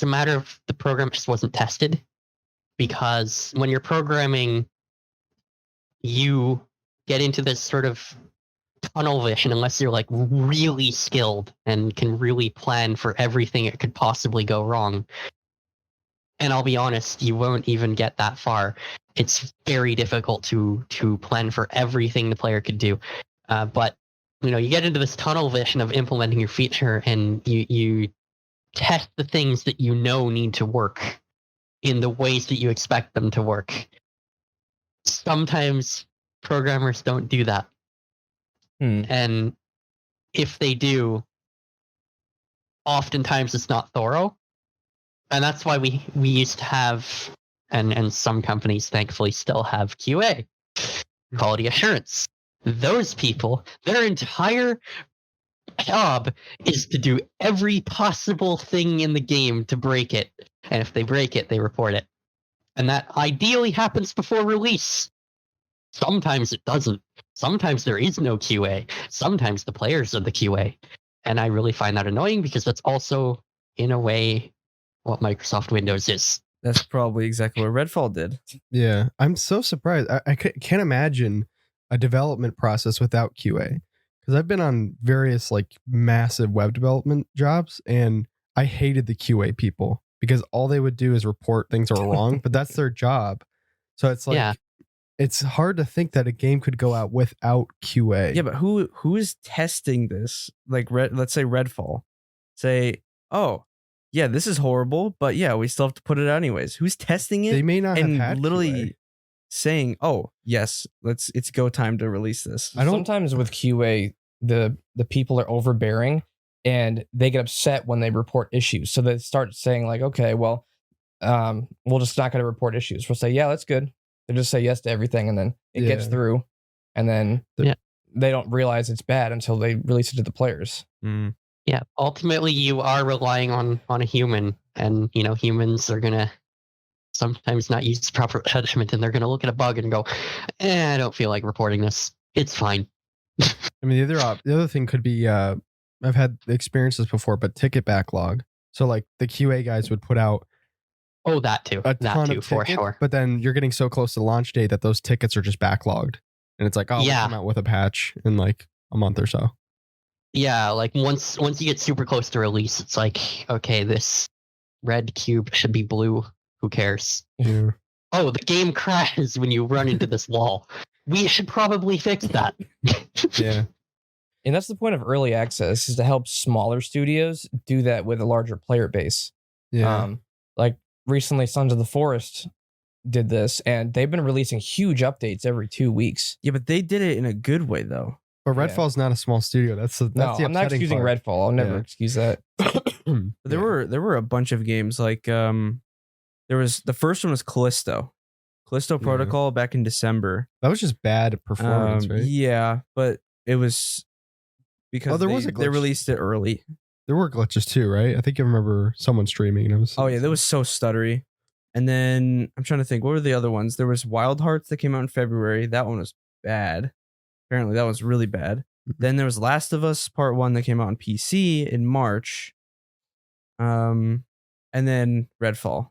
a matter of the program just wasn't tested, because when you're programming, you get into this sort of tunnel vision unless you're like really skilled and can really plan for everything that could possibly go wrong. And I'll be honest, you won't even get that far. It's very difficult to plan for everything the player could do. But you get into this tunnel vision of implementing your feature, and you test the things that need to work in the ways that you expect them to work. Sometimes programmers don't do that. And if they do, oftentimes it's not thorough. And that's why we used to have, and some companies thankfully still have, QA, quality assurance. Those people, their entire job is to do every possible thing in the game to break it. And if they break it, they report it. And that ideally happens before release. Sometimes it doesn't. Sometimes there is no QA. Sometimes the players are the QA. And I really find that annoying, because that's also, in a way, what Microsoft Windows is. That's probably exactly what Redfall did. Yeah, I'm so surprised. I can't imagine a development process without QA, because I've been on various like massive web development jobs, and I hated the QA people because all they would do is report things are wrong, but that's their job. So it's like Yeah. it's hard to think that a game could go out without QA. Yeah, but who is testing this? Like, let's say Redfall. Say, oh, yeah, this is horrible, but yeah, we still have to put it out anyways. Who's testing it? They may not have and had literally QA. saying, "Oh, yes, it's go time to release this." Sometimes with QA, the people are overbearing and they get upset when they report issues. So they start saying like, okay, well, we're just not going to report issues. We'll say, yeah, that's good. They just say yes to everything, and then it gets Yeah. through, and then Yeah. they don't realize it's bad until they release it to the players. Mm. Yeah, ultimately you are relying on a human, and humans are gonna sometimes not use proper judgment, and they're gonna look at a bug and go, I don't feel like reporting this. It's fine. I mean, the other thing could be I've had experiences before, but ticket backlog. So like the QA guys would put out Oh, that too. a That ton too, of for tickets, sure. but then you're getting so close to launch date that those tickets are just backlogged, and it's like, oh, we'll Yeah. come out with a patch in like a month or so. Yeah, like once you get super close to release, it's like, okay, this red cube should be blue. Who cares? Yeah. Oh, the game crashes when you run into this wall. We should probably fix that. Yeah. And that's the point of early access, is to help smaller studios do that with a larger player base. Yeah. Like recently, Sons of the Forest did this, and they've been releasing huge updates every 2 weeks. Yeah, but they did it in a good way though. But Yeah. Redfall's not a small studio. That's the No, I'm not upsetting excusing part. Redfall. I'll never Yeah. excuse that. But there were a bunch of games like there was the first one was Callisto Yeah. Protocol back in December. That was just bad performance, right? Yeah, but it was because there was a they glitch. released it early. There were glitches too, right? I think I remember someone streaming, and it was. Oh yeah, that was so stuttery. And then I'm trying to think, what were the other ones? There was Wild Hearts that came out in February. That one was bad. Apparently, that was really bad. Then there was Last of Us Part 1 that came out on PC in March. And then Redfall.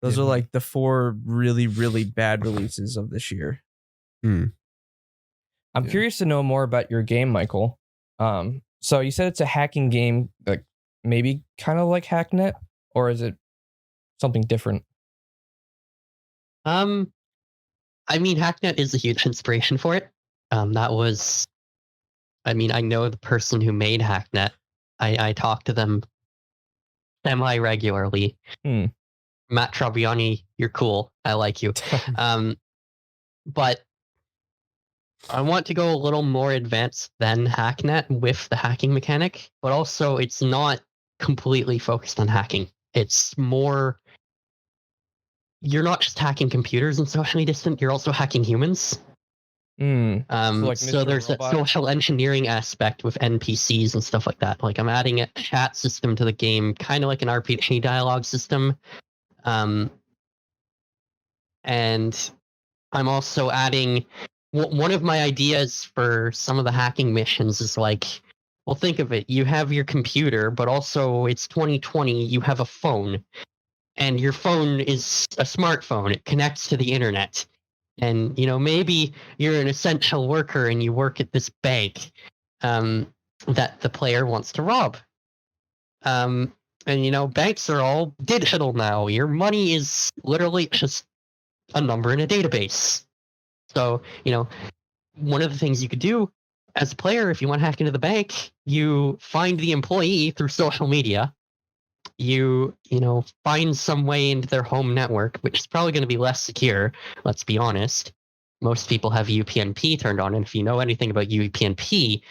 Those Yeah. are like the 4 really, really bad releases of this year. I'm Yeah. curious to know more about your game, Michael. So you said it's a hacking game, like maybe kind of like Hacknet, or is it something different? I mean, Hacknet is a huge inspiration for it. I know the person who made Hacknet. I talk to them semi-regularly. Hmm. Matt Traviani, you're cool. I like you. But I want to go a little more advanced than Hacknet with the hacking mechanic, but also it's not completely focused on hacking. It's more, you're not just hacking computers and socially distant, you're also hacking humans. like So Mr. there's that Robot? social engineering aspect with NPCs and stuff like that. Like I'm adding a chat system to the game, kind of like an RPG dialogue system. And I'm also adding, one of my ideas for some of the hacking missions is like, well, think of it. You have your computer, but also it's 2020. You have a phone, and your phone is a smartphone. It connects to the internet. And, maybe you're an essential worker and you work at this bank that the player wants to rob. And, banks are all digital now. Your money is literally just a number in a database. So, one of the things you could do as a player, if you want to hack into the bank, you find the employee through social media. You find some way into their home network, which is probably going to be less secure. Let's be honest. Most people have UPnP turned on, and if you know anything about UPnP,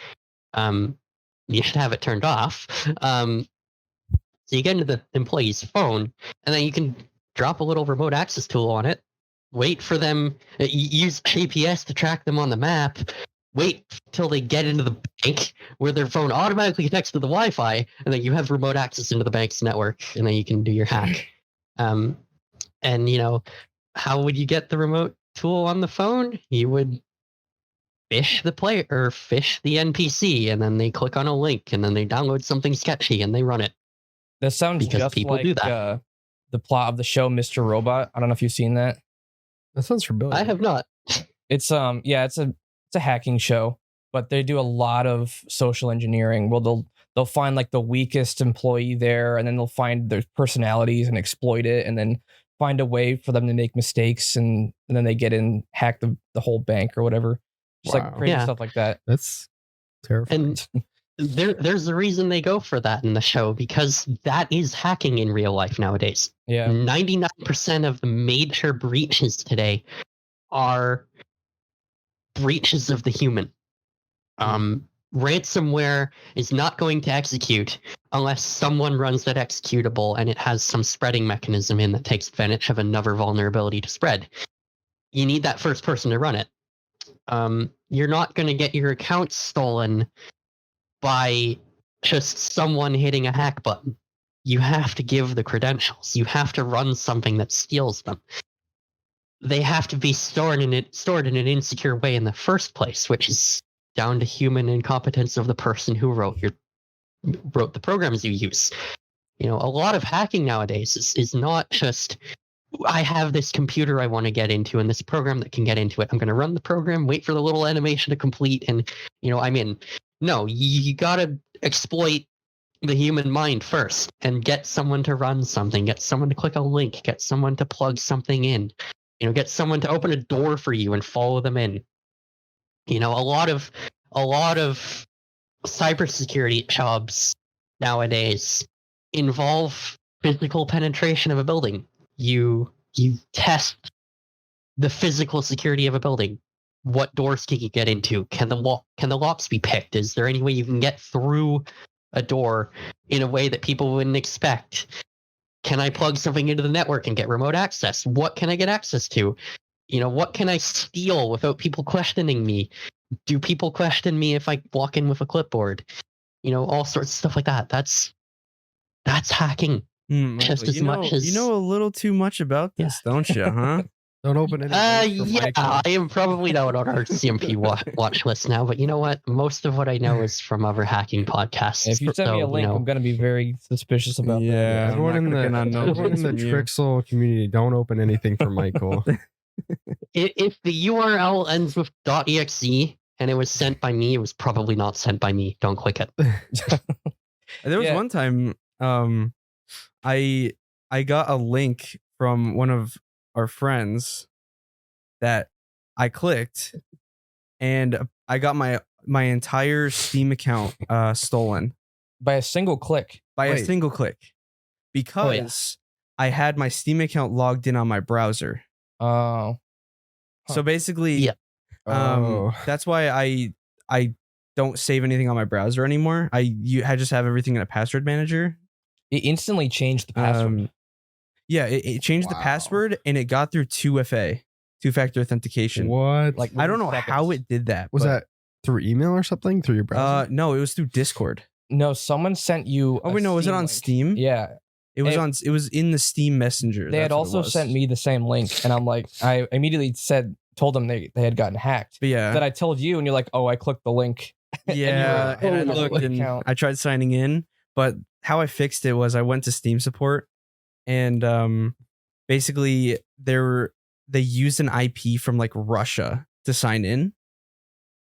you should have it turned off. So you get into the employee's phone, and then you can drop a little remote access tool on it. Wait for them. Use GPS to track them on the map. Wait till they get into the bank, where their phone automatically connects to the Wi-Fi, and then you have remote access into the bank's network, and then you can do your hack. And how would you get the remote tool on the phone? You would fish the player or fish the NPC, and then they click on a link, and then they download something sketchy and they run it. That sounds Because just people like do that. the plot of the show Mr. Robot. I don't know if you've seen that. That sounds familiar. I have not. It's it's a hacking show, but they do a lot of social engineering. Well, they'll find like the weakest employee there, and then they'll find their personalities and exploit it, and then find a way for them to make mistakes, and then they get in, hack the whole bank or whatever. Just like Wow. crazy Yeah. stuff like that. That's terrifying. And there's a reason they go for that in the show, because that is hacking in real life nowadays. Yeah. 99% of the major breaches today are breaches of the human. Ransomware is not going to execute unless someone runs that executable and it has some spreading mechanism in that takes advantage of another vulnerability to spread. You need that first person to run it. You're not going to get your account stolen by just someone hitting a hack button. You have to give the credentials. You have to run something that steals them. They have to be stored in an insecure way in the first place, which is down to human incompetence of the person who wrote the programs you use. A lot of hacking nowadays is not just, I have this computer I want to get into and this program that can get into it. I'm going to run the program, wait for the little animation to complete, and I'm in. No, you got to exploit the human mind first and get someone to run something, get someone to click a link, get someone to plug something in, get someone to open a door for you and follow them in. A lot of cybersecurity jobs nowadays involve physical penetration of a building. You test the physical security of a building. What doors can you get into? Can the locks be picked? Is there any way you can get through a door in a way that people wouldn't expect? Can I plug something into the network and get remote access? What can I get access to? What can I steal without people questioning me? Do people question me if I walk in with a clipboard? All sorts of stuff like that. That's hacking. Just as much as you know a little too much about this, don't you? Huh? Don't open any links for Yeah, Michael. I am probably not on our CMP watch list now, but you know what? Most of what I know is from other hacking podcasts. If you send me a link, I'm gonna be very suspicious about that. Yeah. Everyone in the Trixel community, don't open anything for Michael. If the URL ends with .exe and it was sent by me, it was probably not sent by me. Don't click it. There was one time I got a link from one of our friends that I clicked, and I got my entire Steam account stolen By a single click. a single click because I had my Steam account logged in on my browser. Oh. So basically, Yeah. that's why I don't save anything on my browser anymore. I just have everything in a password manager. It instantly changed the password. Yeah, it changed the password, and it got through 2FA, two-factor authentication. What? Like I don't know seconds. how it did that. Was but, that through email or something? Through your browser? no, it was through Discord. No, someone sent you. Oh wait, no, was it on link. Steam? Yeah. It was in the Steam Messenger. They had That's what it also was. sent me the same link, and I'm like, I immediately told them they had gotten hacked. But yeah, Then I told you, and you're like, oh, I clicked the link. yeah, and I on the looked and account. I tried signing in, but how I fixed it was I went to Steam support, and basically they used an IP from like Russia to sign in,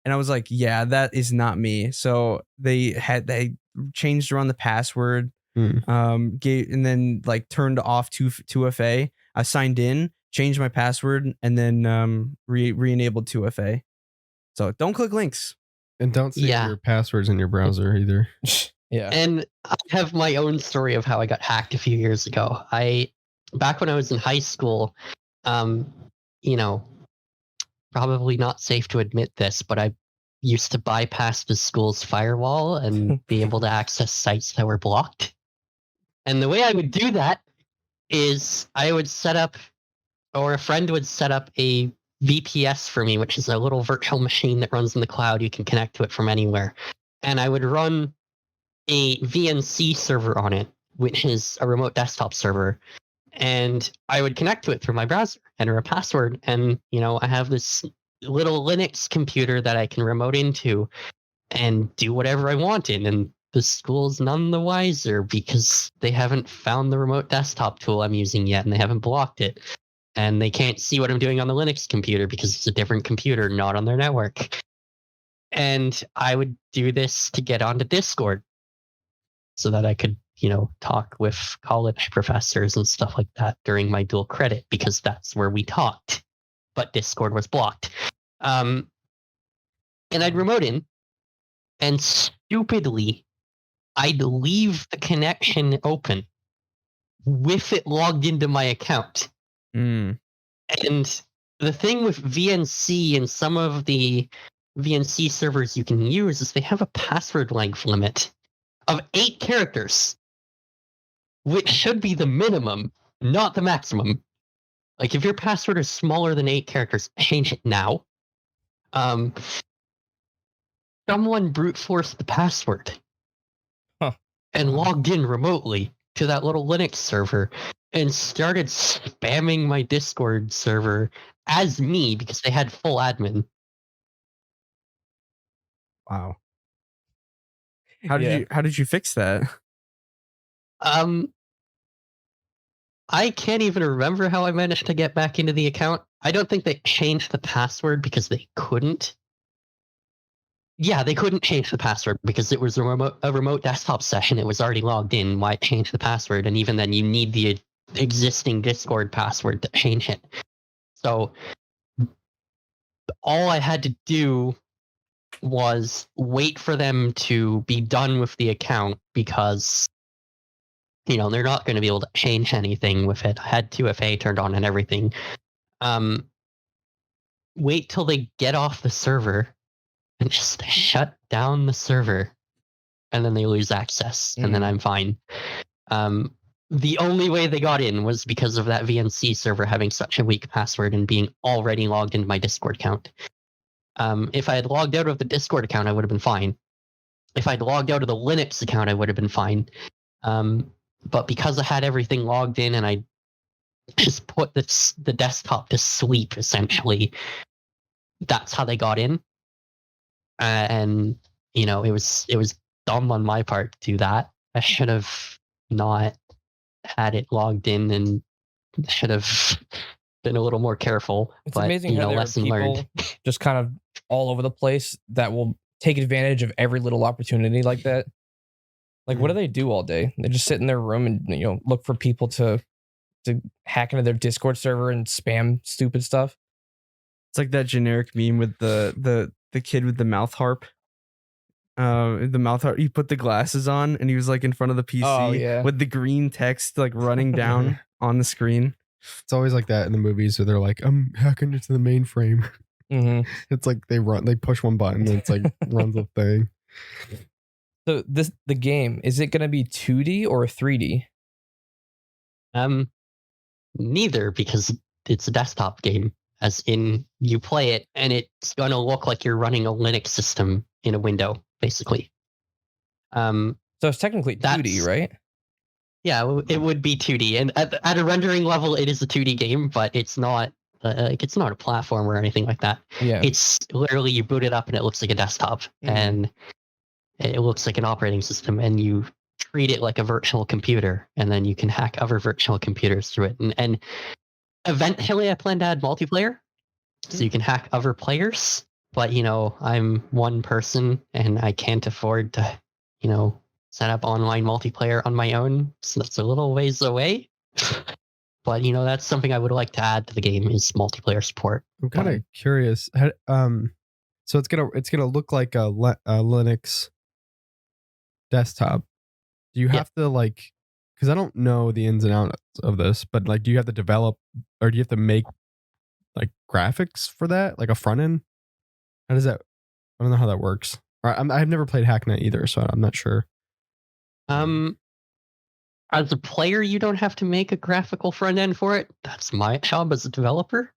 and I was like, yeah, that is not me. So they changed around the password, and then like turned off 2FA. I signed in, changed my password, and then re-enabled 2FA. So don't click links. And don't save Yeah. your passwords in your browser either. Yeah. And I have my own story of how I got hacked a few years ago. Back when I was in high school, probably not safe to admit this, but I used to bypass the school's firewall and be able to access sites that were blocked. And the way I would do that is I would set up, or a friend would set up a VPS for me, which is a little virtual machine that runs in the cloud. You can connect to it from anywhere. And I would run a VNC server on it, which is a remote desktop server. And I would connect to it through my browser, enter a password, and I have this little Linux computer that I can remote into and do whatever I want in. And the school's none the wiser because they haven't found the remote desktop tool I'm using yet, and they haven't blocked it. And they can't see what I'm doing on the Linux computer because it's a different computer, not on their network. And I would do this to get onto Discord so that I could, talk with college professors and stuff like that during my dual credit, because that's where we talked. But Discord was blocked. And I'd remote in, and stupidly, I'd leave the connection open with it logged into my account. Mm. And the thing with VNC and some of the VNC servers you can use is they have a password length limit of 8 characters, which should be the minimum, not the maximum. Like, if your password is smaller than 8 characters, change it now. Someone brute forced the password and logged in remotely to that little Linux server and started spamming my Discord server as me because they had full admin. Wow. How did you fix that? I can't even remember how I managed to get back into the account. I don't think they changed the password because they couldn't. Yeah, they couldn't change the password because it was a remote desktop session. It was already logged in. Why change the password? And even then, you need the existing Discord password to change it. So all I had to do was wait for them to be done with the account because, they're not going to be able to change anything with it. I had 2FA turned on and everything. Wait till they get off the server and just shut down the server, and then they lose access, and then I'm fine. The only way they got in was because of that VNC server having such a weak password and being already logged into my Discord account. If I had logged out of the Discord account, I would have been fine. If I'd logged out of the Linux account, I would have been fine. But because I had everything logged in and I just put the desktop to sleep, essentially, that's how they got in. And it was dumb on my part to do that. I should have not had it logged in and should have been a little more careful. It's but, amazing how there are lesson people learned. just kind of all over the place that will take advantage of every little opportunity like that. Like, what do they do all day? They just sit in their room and look for people to hack into their Discord server and spam stupid stuff. It's like that generic meme with the kid with the mouth harp. The mouth harp. He put the glasses on and he was like in front of the PC with the green text like running down on the screen. It's always like that in the movies where they're like, I'm hacking into the mainframe. Mm-hmm. It's like they push one button and it's like runs the thing. So the game, is it going to be 2D or 3D? Neither, because it's a desktop game. As in, you play it and it's going to look like you're running a Linux system in a window, basically. So it's technically 2D, right? Yeah, it would be 2D, and at a rendering level, it is a 2D game, but it's not it's not a platform or anything like that. Yeah, it's literally you boot it up and it looks like a desktop, and it looks like an operating system, and you treat it like a virtual computer, and then you can hack other virtual computers through it, and eventually I plan to add multiplayer, so you can hack other players. But I'm one person, and I can't afford to set up online multiplayer on my own, so that's a little ways away. But that's something I would like to add to the game is multiplayer support. I'm kind of curious. So it's gonna look like a Linux desktop. Do you have to because I don't know the ins and outs of this, but do you have to develop or do you have to make graphics for that, like a front end? How does that? I don't know how that works. I've never played Hacknet either, so I'm not sure. As a player, you don't have to make a graphical front end for it. That's my job as a developer.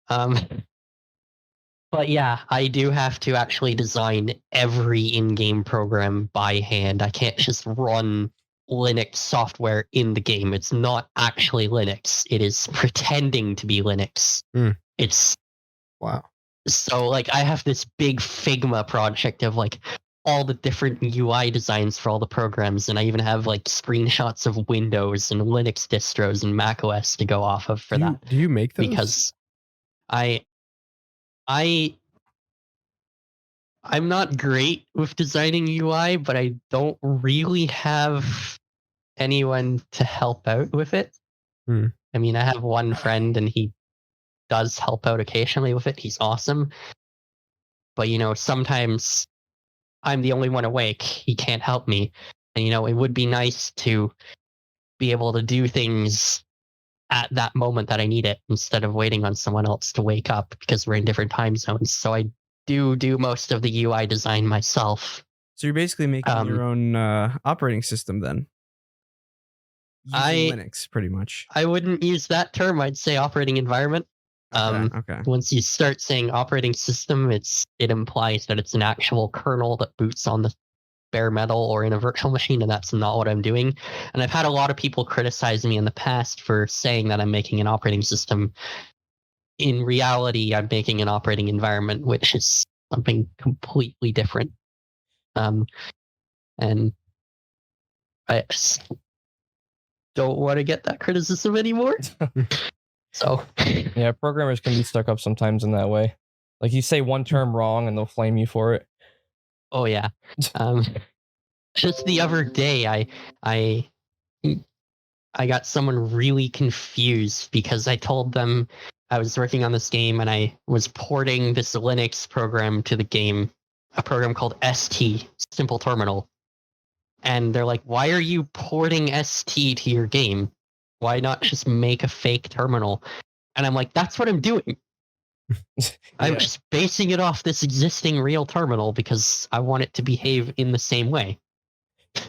But yeah, I do have to actually design every in-game program by hand. I can't just run Linux software in the game. It's not actually Linux. It is pretending to be Linux. It's wow. So I have this big Figma project of all the different UI designs for all the programs, and I even have like screenshots of Windows and Linux distros and Mac OS to go off of for that. Do you make those? Because I'm not great with designing UI, but I don't really have anyone to help out with it. Hmm. I mean, I have one friend and he does help out occasionally with it. He's awesome. But, sometimes I'm the only one awake. He can't help me. And, it would be nice to be able to do things at that moment that I need it instead of waiting on someone else to wake up because we're in different time zones. So I do most of the UI design myself. So you're basically making your own operating system then? Using Linux, pretty much. I wouldn't use that term. I'd say operating environment. Okay. Once you start saying operating system, it implies that it's an actual kernel that boots on the bare metal or in a virtual machine, and that's not what I'm doing. And I've had a lot of people criticize me in the past for saying that I'm making an operating system. In reality, I'm making an operating environment, which is something completely different. And I don't want to get that criticism anymore. So yeah, programmers can be stuck up sometimes in that way. Like you say one term wrong and they'll flame you for it. Oh yeah. Just the other day, I got someone really confused because I told them I was working on this game and I was porting this Linux program to the game, a program called ST, Simple Terminal. And they're like, "Why are you porting ST to your game? Why not just make a fake terminal?" And I'm like, "That's what I'm doing. I'm just basing it off this existing real terminal because I want it to behave in the same way."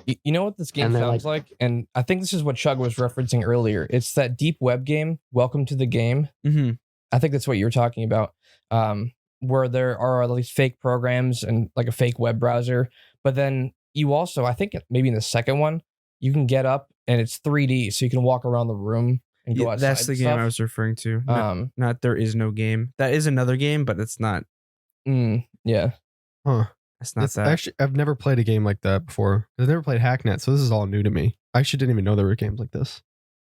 You know what this game sounds like? And I think this is what Chug was referencing earlier. It's that deep web game, Welcome to the Game. Mm-hmm. I think that's what you were talking about, where there are all these fake programs and like a fake web browser. But then you also, I think maybe in the second one, you can get up and it's 3D, so you can walk around the room and go outside. That's the game I was referring to. Not There Is No Game. That is another game, but it's not. Yeah. Huh. It's not that. Actually, I've never played a game like that before. I've never played Hacknet, so this is all new to me. I actually didn't even know there were games like this.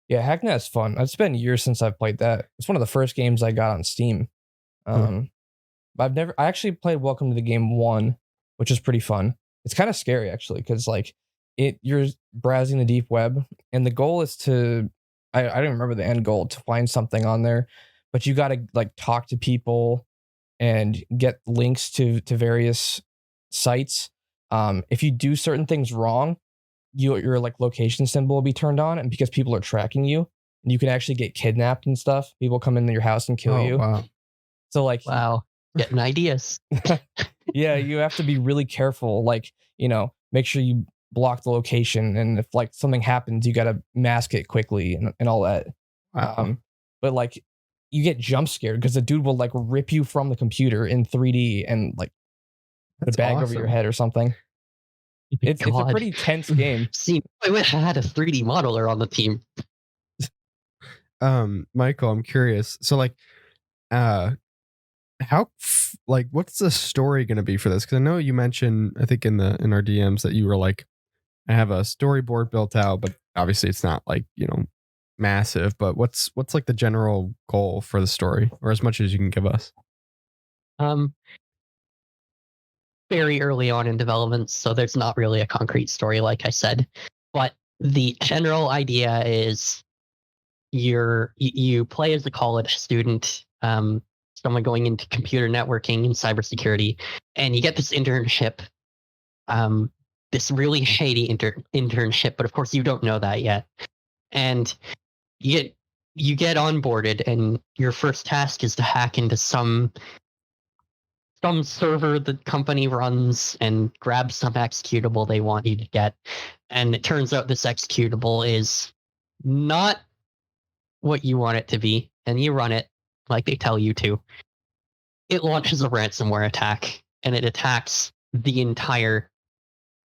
Yeah, Hacknet is fun. It's been years since I've played that. It's one of the first games I got on Steam. But I actually played Welcome to the Game 1, which is pretty fun. It's kind of scary actually, because like you're browsing the deep web, and the goal is to I don't remember the end goal, to find something on there, but you got to like talk to people and get links to various sites. If you do certain things wrong, your like location symbol will be turned on, and because people are tracking you, and you can actually get kidnapped and stuff. People come into your house and kill you. Wow. So like, wow, getting ideas. Yeah, you have to be really careful. Like, make sure you block the location, and if like something happens, you got to mask it quickly and all that. Wow. But like, you get jump scared because the dude will like rip you from the computer in 3D and like put a bag over your head or something. It's a pretty tense game. See, I wish I had a 3D modeler on the team. Michael, I'm curious. So like, what's the story going to be for this? Because I know you mentioned, I think in our DMs, that you were like, I have a storyboard built out, but obviously it's not like, massive. But what's like the general goal for the story, or as much as you can give us? Very early on in development, so there's not really a concrete story, like I said. But the general idea is you play as a college student, someone going into computer networking and cybersecurity, and you get this internship, this really shady internship, but of course you don't know that yet. And you get onboarded, and your first task is to hack into some server the company runs and grab some executable they want you to get. And it turns out this executable is not what you want it to be, and you run it like they tell you to. It launches a ransomware attack, and it attacks the entire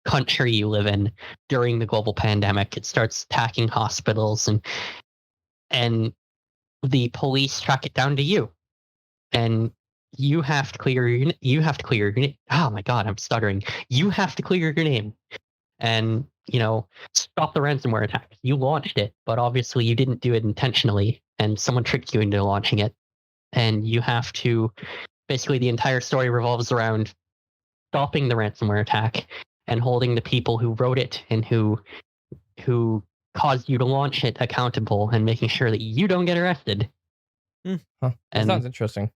country you live in during the global pandemic. It starts attacking hospitals, and the police track it down to you. And you have to clear your name. Oh my god, I'm stuttering. You have to clear your name and, stop the ransomware attack. You launched it, but obviously you didn't do it intentionally, and someone tricked you into launching it. And you have to, basically the entire story revolves around stopping the ransomware attack and holding the people who wrote it and who caused you to launch it accountable, and making sure that you don't get arrested. Huh. That And sounds interesting.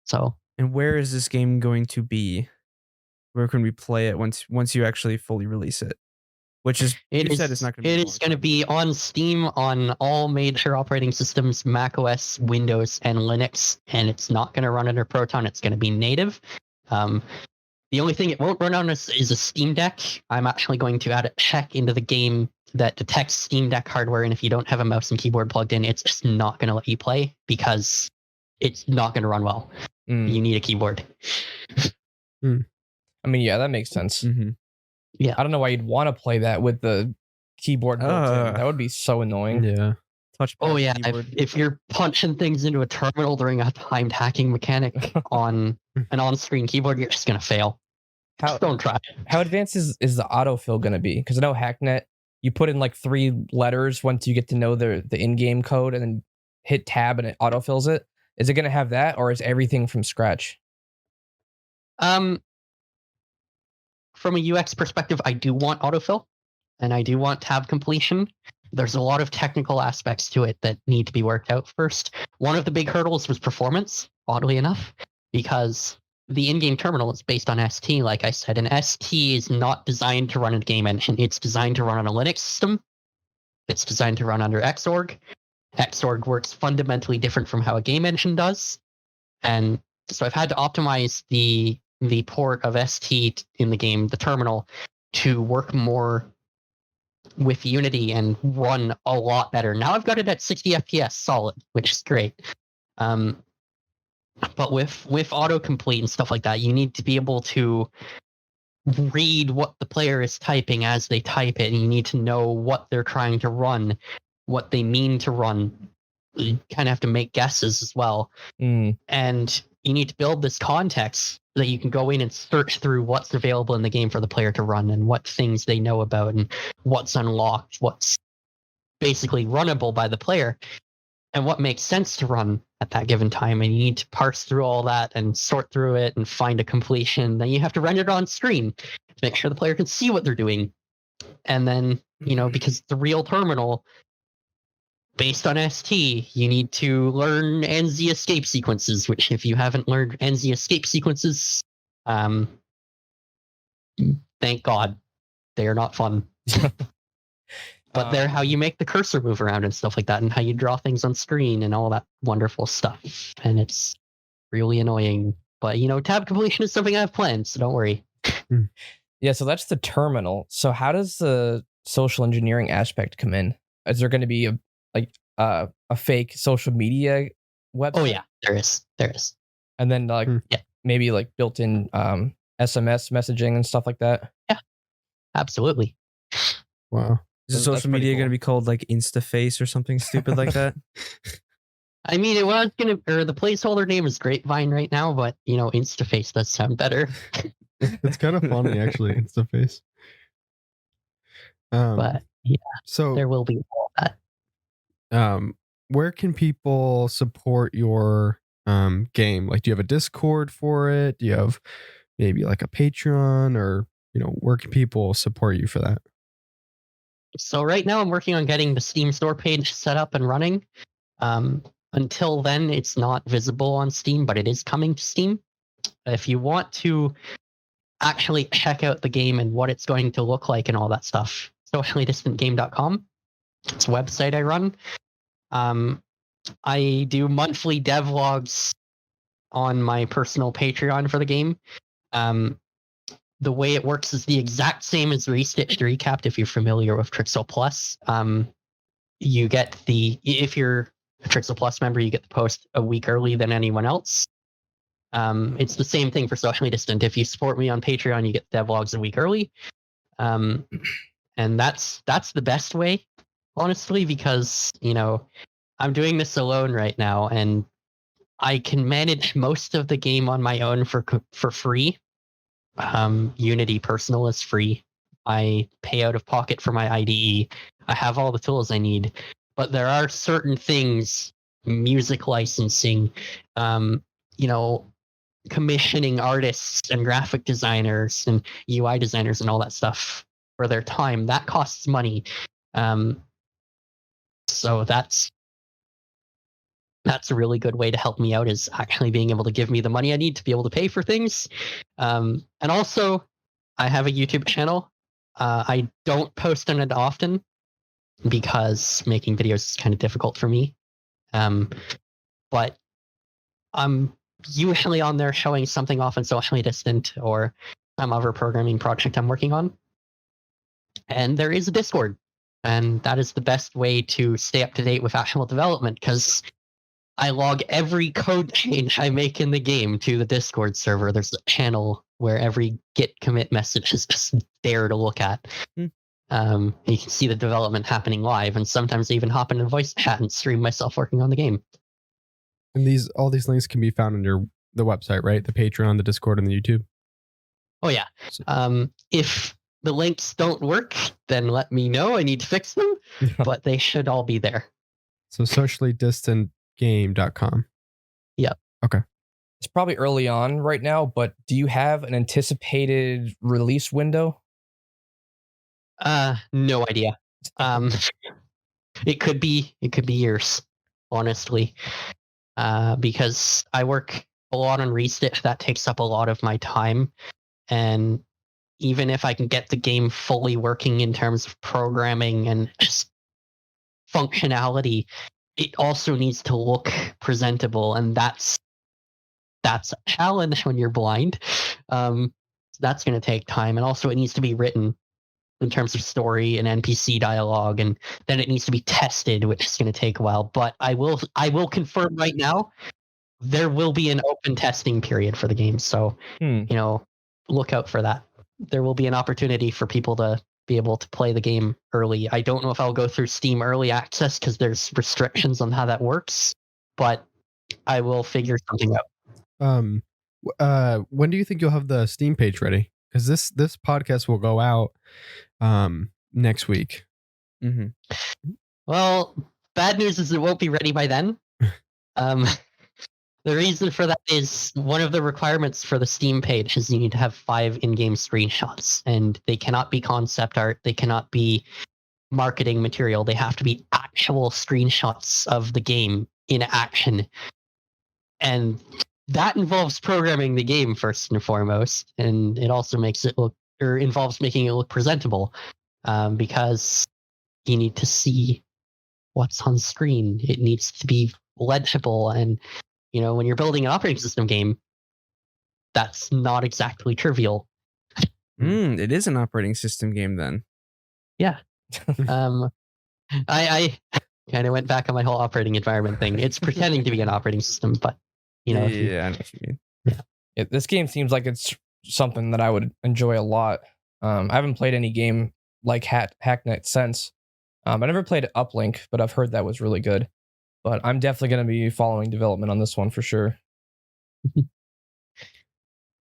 so, And where is this game going to be? Where can we play it once you actually fully release it? Which is you said it's not going to be. It is going to be on Steam on all major operating systems, macOS, Windows, and Linux, and it's not going to run under Proton. It's going to be native. The only thing it won't run on is a Steam Deck. I'm actually going to add a check into the game that detects Steam Deck hardware, and if you don't have a mouse and keyboard plugged in, it's just not going to let you play because it's not going to run well. You need a keyboard. I mean, yeah, that makes sense. Mm-hmm. Yeah. I don't know why you'd want to play that with the keyboard built in. That would be so annoying. Yeah. Touchpad. Oh yeah, keyboard. if you're punching things into a terminal during a timed hacking mechanic on an on-screen keyboard, you're just going to fail. Just don't try it. How advanced is the autofill going to be? Because I know Hacknet, you put in like 3 letters once you get to know the in-game code, and then hit tab and it autofills it. Is it going to have that, or is everything from scratch? From a UX perspective, I do want autofill, and I do want tab completion. There's a lot of technical aspects to it that need to be worked out first. One of the big hurdles was performance, oddly enough, because the in-game terminal is based on ST, like I said, and ST is not designed to run a game engine. It's designed to run on a Linux system. It's designed to run under Xorg. Xorg works fundamentally different from how a game engine does. And so I've had to optimize the port of ST in the game, the terminal, to work more with Unity and run a lot better. Now I've got it at 60 FPS solid, which is great. But with autocomplete and stuff like that, you need to be able to read what the player is typing as they type it, and you need to know what they're trying to run, what they mean to run. You kind of have to make guesses as well. And you need to build this context so that you can go in and search through what's available in the game for the player to run, and what things they know about, and what's unlocked, what's basically runnable by the player, and what makes sense to run at that given time. And you need to parse through all that and sort through it and find a completion. Then you have to render it on screen to make sure the player can see what they're doing. And then, because it's a real terminal based on ST, you need to learn NZ escape sequences, which if you haven't learned NZ escape sequences, thank God, they are not fun. But they're how you make the cursor move around and stuff like that, and how you draw things on screen and all that wonderful stuff. And it's really annoying. But, tab completion is something I have planned, so don't worry. Yeah, so that's the terminal. So how does the social engineering aspect come in? Is there going to be a fake social media website? Oh yeah, there is. And then maybe built-in SMS messaging and stuff like that. Yeah, absolutely. Wow. Is the social media going to be called InstaFace or something stupid like that? I mean, it was the placeholder name is Grapevine right now, but InstaFace does sound better. It's kind of funny, actually, InstaFace. But yeah, so there will be all that. Where can people support your game? Do you have a Discord for it? Do you have maybe a Patreon, or where can people support you for that? So right now I'm working on getting the Steam store page set up and running. Until then, it's not visible on Steam, but it is coming to Steam. If you want to actually check out the game and what it's going to look like and all that stuff, sociallydistantgame.com. It's a website I run. I do monthly devlogs on my personal Patreon for the game. The way it works is the exact same as Restitched Recapped, if you're familiar with Trixel Plus. You get if you're a Trixel Plus member, you get the post a week early than anyone else. It's the same thing for Socially Distant. If you support me on Patreon, you get the devlogs a week early. And that's the best way, honestly, because, I'm doing this alone right now, and I can manage most of the game on my own for free. Unity Personal is free. I pay out of pocket for my IDE. I have all the tools I need, but there are certain things, music licensing, you know, commissioning artists and graphic designers and UI designers and all that stuff for their time, that costs money. So that's a really good way to help me out, is actually being able to give me the money I need to be able to pay for things. And also, I have a YouTube channel. I don't post on it often because making videos is kind of difficult for me. But I'm usually on there showing something off in Socially Distant or some other programming project I'm working on. And there is a Discord, and that is the best way to stay up to date with actual development, because I log every code change I make in the game to the Discord server. There's a channel where every git commit message is just there to look at. You can see the development happening live, and sometimes I even hop into voice chat and stream myself working on the game. And all these links can be found on the website, right? The Patreon, the Discord, and the YouTube. Oh yeah. If the links don't work, then let me know. I need to fix them, but they should all be there. So sociallydistantgame.com. Yep. Okay. It's probably early on right now, but do you have an anticipated release window? No idea. It could be years, honestly. Because I work a lot on Restitch, that takes up a lot of my time. And even if I can get the game fully working in terms of programming and just functionality, it also needs to look presentable, and that's a challenge when you're blind. That's going to take time, and also it needs to be written in terms of story and NPC dialogue, and then it needs to be tested, which is going to take a while. But I will confirm right now, there will be an open testing period for the game, so look out for that. There will be an opportunity for people to be able to play the game early. I don't know if I'll go through Steam Early Access because there's restrictions on how that works, but I will figure something out. When do you think you'll have the Steam page ready? Because this podcast will go out next week. Mm-hmm. Well, bad news is it won't be ready by then. The reason for that is one of the requirements for the Steam page is you need to have 5 in-game screenshots, and they cannot be concept art. They cannot be marketing material. They have to be actual screenshots of the game in action. And that involves programming the game first and foremost. And it also involves making it look presentable, because you need to see what's on screen. It needs to be legible, and when you're building an operating system game, that's not exactly trivial. It is an operating system game then. Yeah. I kind of went back on my whole operating environment thing. It's pretending to be an operating system, but I know what you mean. Yeah, this game seems like it's something that I would enjoy a lot. I haven't played any game like Hacknet since. I never played Uplink, but I've heard that was really good. But I'm definitely going to be following development on this one for sure.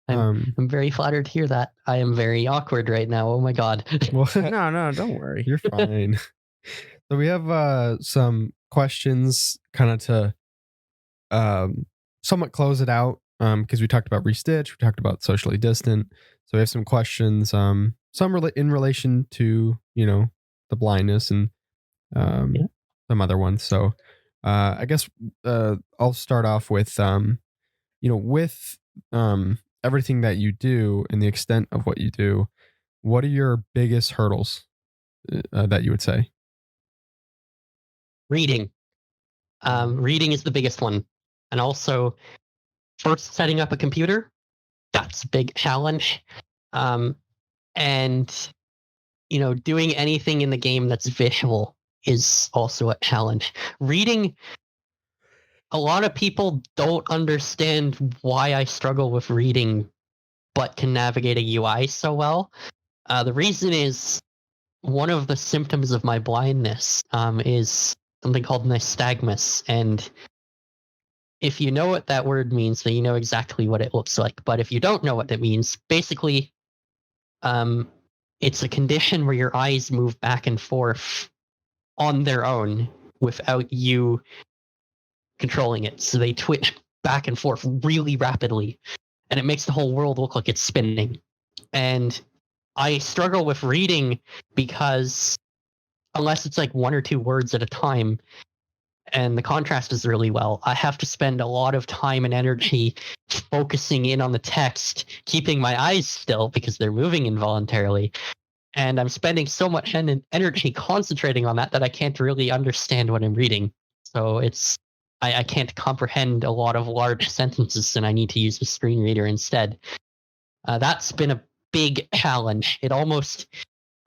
I'm very flattered to hear that. I am very awkward right now. Oh my god. Well, No, don't worry. You're fine. So we have some questions kind of to somewhat close it out, because we talked about Restitch, we talked about Socially Distant. So we have some questions, some in relation to the blindness, and some other ones. So I guess I'll start off with with everything that you do and the extent of what you do, what are your biggest hurdles that you would say? Reading. Reading is the biggest one. And also, first setting up a computer, that's a big challenge. And doing anything in the game that's visual is also a challenge. Reading, a lot of people don't understand why I struggle with reading but can navigate a UI so well. The reason is, one of the symptoms of my blindness is something called nystagmus, and if you know what that word means, then you know exactly what it looks like. But if you don't know what that means, basically, it's a condition where your eyes move back and forth on their own without you controlling it. So they twitch back and forth really rapidly, and it makes the whole world look like it's spinning. And I struggle with reading because unless it's like 1 or 2 words at a time and the contrast is really well, I have to spend a lot of time and energy focusing in on the text, keeping my eyes still because they're moving involuntarily. And I'm spending so much energy concentrating on that I can't really understand what I'm reading. So I can't comprehend a lot of large sentences, and I need to use the screen reader instead. That's been a big challenge. It almost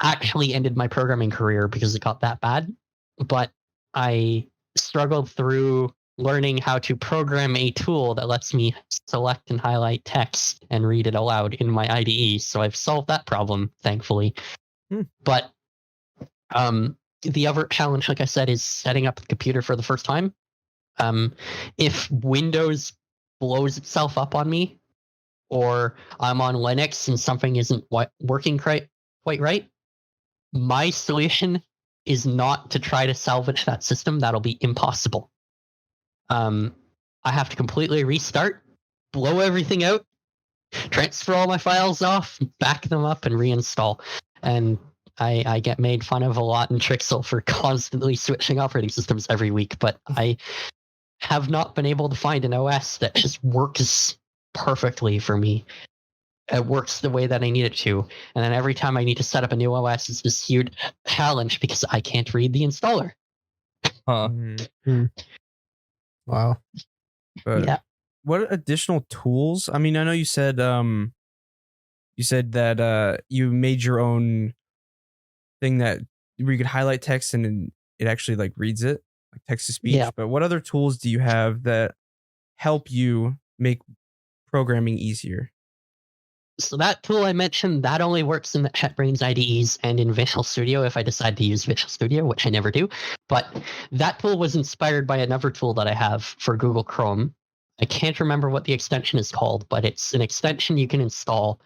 actually ended my programming career because it got that bad. But I struggled through learning how to program a tool that lets me select and highlight text and read it aloud in my IDE. So I've solved that problem, thankfully. But the other challenge, like I said, is setting up the computer for the first time. If Windows blows itself up on me, or I'm on Linux and something isn't working quite right, my solution is not to try to salvage that system. That'll be impossible. I have to completely restart, blow everything out, transfer all my files off, back them up, and reinstall. And I get made fun of a lot in Trixel for constantly switching operating systems every week, but I have not been able to find an OS that just works perfectly for me. It works the way that I need it to. And then every time I need to set up a new OS, it's this huge challenge because I can't read the installer. Huh. Wow. But Yeah. what additional tools? I mean, I know you said that you made your own thing that where you could highlight text and then it actually like reads it, like text to speech. Yeah. But what other tools do you have that help you make programming easier? So that tool I mentioned, that only works in the JetBrains IDEs and in Visual Studio if I decide to use Visual Studio, which I never do. But that tool was inspired by another tool that I have for Google Chrome. I can't remember what the extension is called, but it's an extension you can install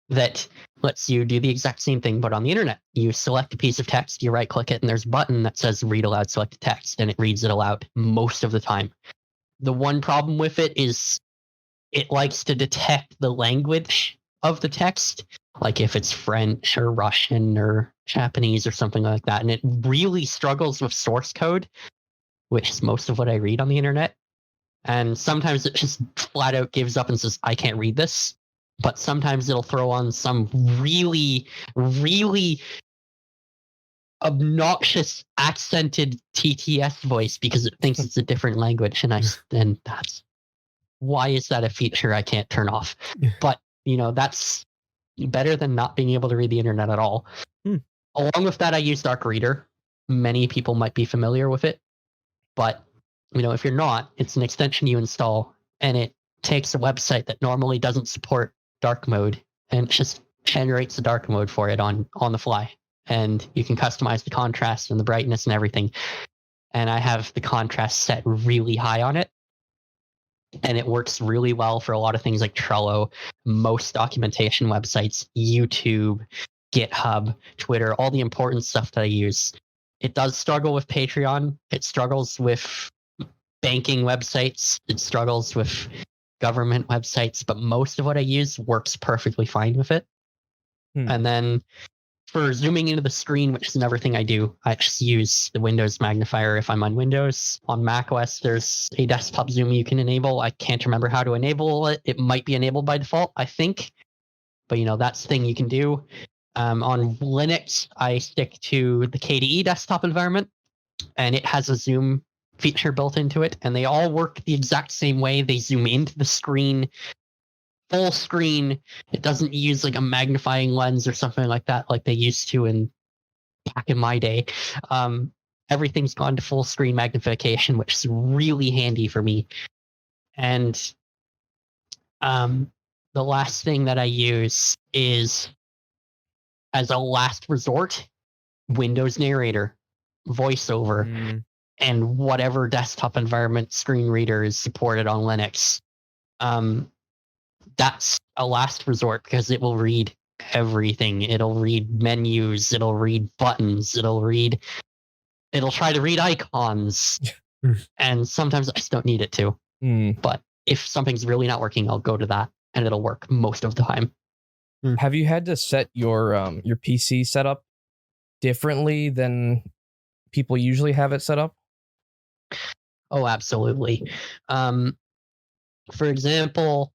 that lets you do the exact same thing, but on the internet. You select a piece of text, you right-click it, and there's a button that says read aloud selected text, and it reads it aloud most of the time. The one problem with it is it likes to detect the language of the text, like if it's French or Russian or Japanese or something like that. And it really struggles with source code, which is most of what I read on the internet. And sometimes it just flat out gives up and says, I can't read this. But sometimes it'll throw on some really, really obnoxious accented TTS voice because it thinks it's a different language. And that's, why is that a feature I can't turn off? But that's better than not being able to read the internet at all. Along with that, I use Dark Reader. Many people might be familiar with it, but if you're not, it's an extension you install, and it takes a website that normally doesn't support dark mode and just generates the dark mode for it on the fly. And you can customize the contrast and the brightness and everything. And I have the contrast set really high on it. And it works really well for a lot of things like Trello, most documentation websites, YouTube, GitHub, Twitter, all the important stuff that I use. It does struggle with Patreon. It struggles with banking websites. It struggles with government websites, but most of what I use works perfectly fine with it. And then for zooming into the screen, which is another thing I do, I just use the Windows magnifier if I'm on Windows. On macOS, there's a desktop zoom you can enable. I can't remember how to enable it. It might be enabled by default, I think. But that's the thing you can do. On Linux, I stick to the KDE desktop environment, and it has a zoom feature built into it, and they all work the exact same way. They zoom into the screen, full screen. It doesn't use like a magnifying lens or something like that like they used to back in my day. Everything's gone to full screen magnification, which is really handy for me. And the last thing that I use is, as a last resort, Windows Narrator, VoiceOver. and whatever desktop environment screen reader is supported on Linux. That's a last resort because it will read everything. It'll read menus, it'll read buttons, it'll try to read icons. And sometimes I just don't need it to. But if something's really not working, I'll go to that and it'll work most of the time. Have you had to set your PC setup differently than people usually have it set up? Oh, absolutely. For example,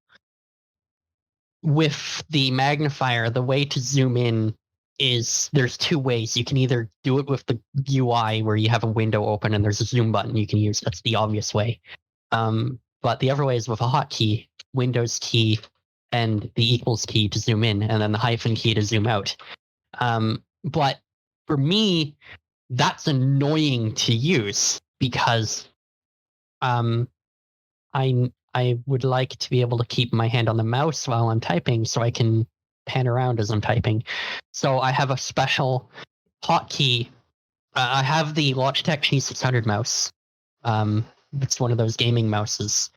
with the magnifier, the way to zoom in is there's two ways. You can either do it with the UI where you have a window open and there's a zoom button you can use. That's the obvious way. But the other way is with a hotkey, Windows key, and the equals key to zoom in, and then the hyphen key to zoom out. But for me, that's annoying to use because I would like to be able to keep my hand on the mouse while I'm typing so I can pan around as I'm typing. So I have a special hotkey. I have the Logitech G600 mouse. It's one of those gaming mouses.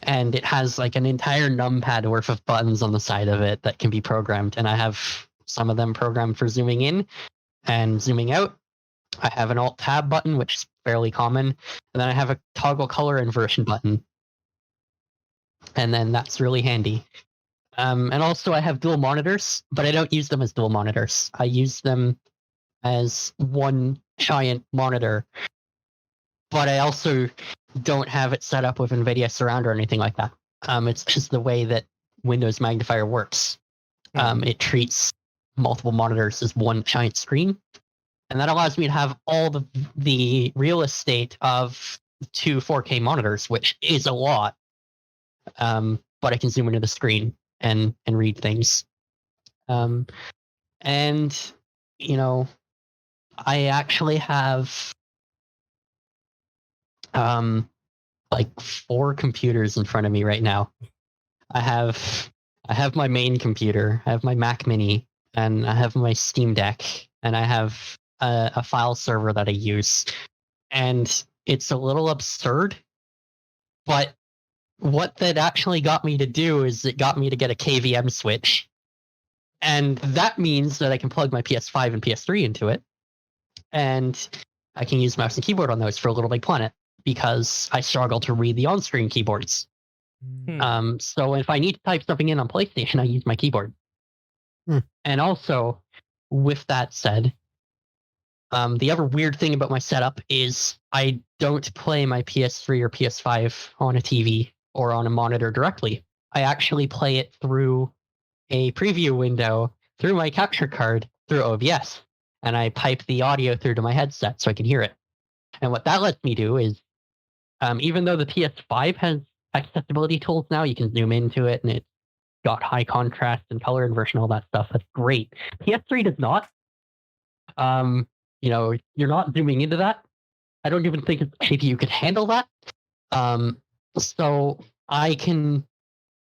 And it has like an entire numpad worth of buttons on the side of it that can be programmed. And I have some of them programmed for zooming in and zooming out. I have an Alt-Tab button, which is fairly common. And then I have a toggle color inversion button. And then that's really handy. And also I have dual monitors, but I don't use them as dual monitors. I use them as one giant monitor. But I also don't have it set up with NVIDIA Surround or anything like that. It's just the way that Windows Magnifier works. It treats multiple monitors as one giant screen. And that allows me to have all the real estate of two 4K monitors, which is a lot. But I can zoom into the screen and read things. And, you know, I actually have like 4 computers in front of me right now. I have my main computer, I have my Mac Mini, and I have my Steam Deck, and I have a file server that I use. And it's a little absurd, but what that actually got me to do is it got me to get a KVM switch. And that means that I can plug my PS5 and PS3 into it. And I can use mouse and keyboard on those for Little Big Planet because I struggle to read the on-screen keyboards. So if I need to type something in on PlayStation, I use my keyboard. And also, with that said, the other weird thing about my setup is I don't play my PS3 or PS5 on a TV or on a monitor directly. I actually play it through a preview window through my capture card through OBS. And I pipe the audio through to my headset so I can hear it. And what that lets me do is, even though the PS5 has accessibility tools now, you can zoom into it and it's got high contrast and color inversion, all that stuff. That's great. PS3 does not. You know, you're not zooming into that. I don't even think the CPU could handle that. So I can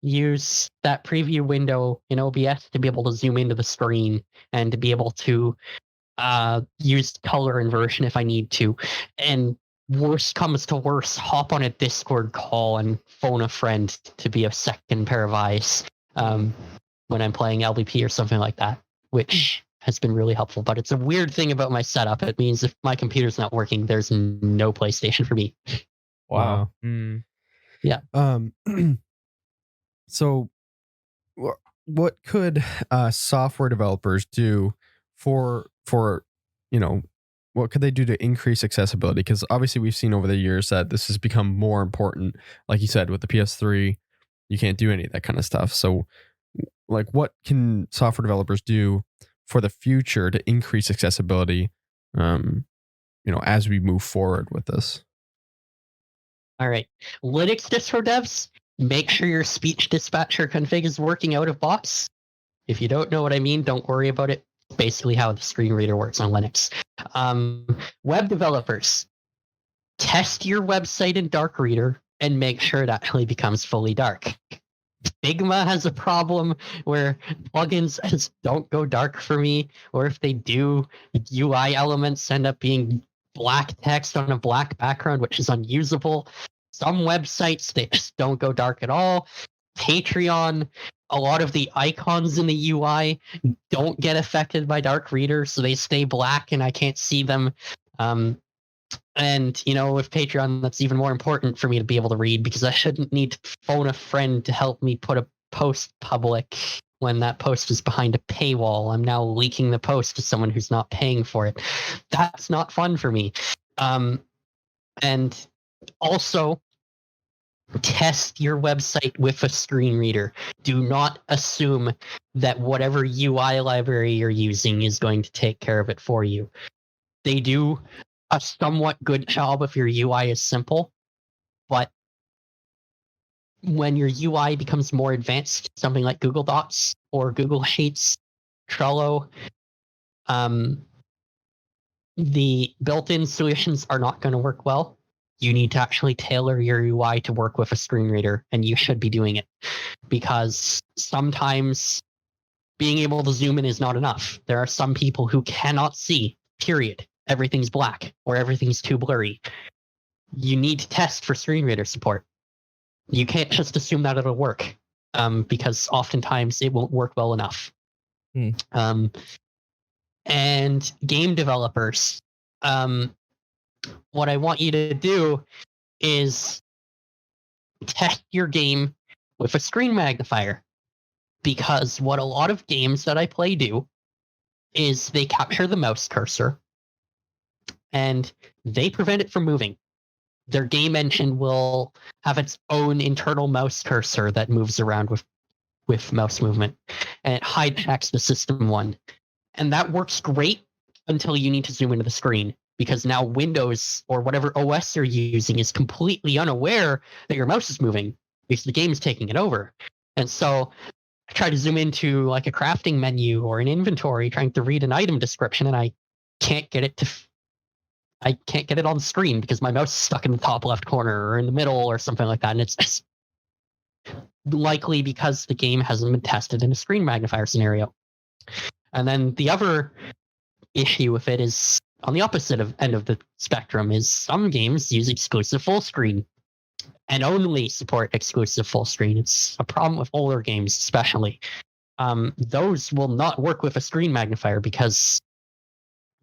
use that preview window in OBS to be able to zoom into the screen and to be able to use color inversion if I need to. And worst comes to worst, hop on a Discord call and phone a friend to be a second pair of eyes when I'm playing LBP or something like that, which has been really helpful. But it's a weird thing about my setup. It means if my computer's not working, there's no PlayStation for me. Wow. Yeah. So what could software developers do for you know, what could they do to increase accessibility? Because obviously we've seen over the years that this has become more important. Like you said, with the PS3, you can't do any of that kind of stuff. So like, what can software developers do for the future to increase accessibility, you know, as we move forward with this? All right. Linux distro devs, make sure your speech dispatcher config is working out of box. If you don't know what I mean, don't worry about it. Basically how the screen reader works on Linux. Web developers, test your website in Dark Reader and make sure it actually becomes fully dark. Figma has a problem where plugins just don't go dark for me, or if they do, UI elements end up being black text on a black background, which is unusable. Some websites, they just don't go dark at all. Patreon, a lot of the icons in the UI don't get affected by Dark Reader, so they stay black and I can't see them. And, with Patreon, that's even more important for me to be able to read, because I shouldn't need to phone a friend to help me put a post public when that post is behind a paywall. I'm now leaking the post to someone who's not paying for it. That's not fun for me. And also, test your website with a screen reader. Do not assume that whatever UI library you're using is going to take care of it for you. They do a somewhat good job if your UI is simple, but when your UI becomes more advanced, something like Google Docs or Google Sheets, Trello, the built-in solutions are not going to work well. You need to actually tailor your UI to work with a screen reader, and you should be doing it, because sometimes being able to zoom in is not enough. There are some people who cannot see, period. Everything's black or everything's too blurry. You need to test for screen reader support. You can't just assume that it'll work, because oftentimes it won't work well enough. And game developers, what I want you to do is test your game with a screen magnifier, because what a lot of games that I play do is they capture the mouse cursor and they prevent it from moving. Their game engine will have its own internal mouse cursor that moves around with mouse movement, and it hijacks the system one. And that works great until you need to zoom into the screen, because now Windows or whatever OS you're using is completely unaware that your mouse is moving, because the game is taking it over. And so I try to zoom into like a crafting menu or an inventory trying to read an item description, and I can't get it on the screen because my mouse is stuck in the top left corner or in the middle or something like that. And it's likely because the game hasn't been tested in a screen magnifier scenario. And then the other issue with it is on the opposite end of the spectrum, is some games use exclusive full screen and only support exclusive full screen. It's a problem with older games, especially. Those will not work with a screen magnifier because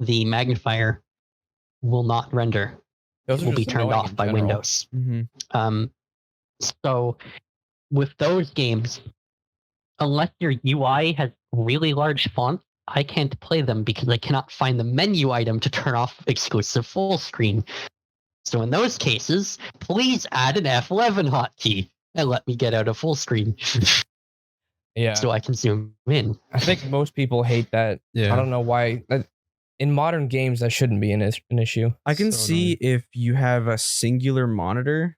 the magnifier will not render. Those It are will be just turned annoying off in by general. Windows. Mm-hmm. So with those games, unless your UI has really large fonts, I can't play them because I cannot find the menu item to turn off exclusive full screen. So in those cases, please add an F11 hotkey and let me get out of full screen Yeah. so I can zoom in. I think most people hate that. Yeah. I don't know why. In modern games, that shouldn't be an issue. I can So see if you have a singular monitor,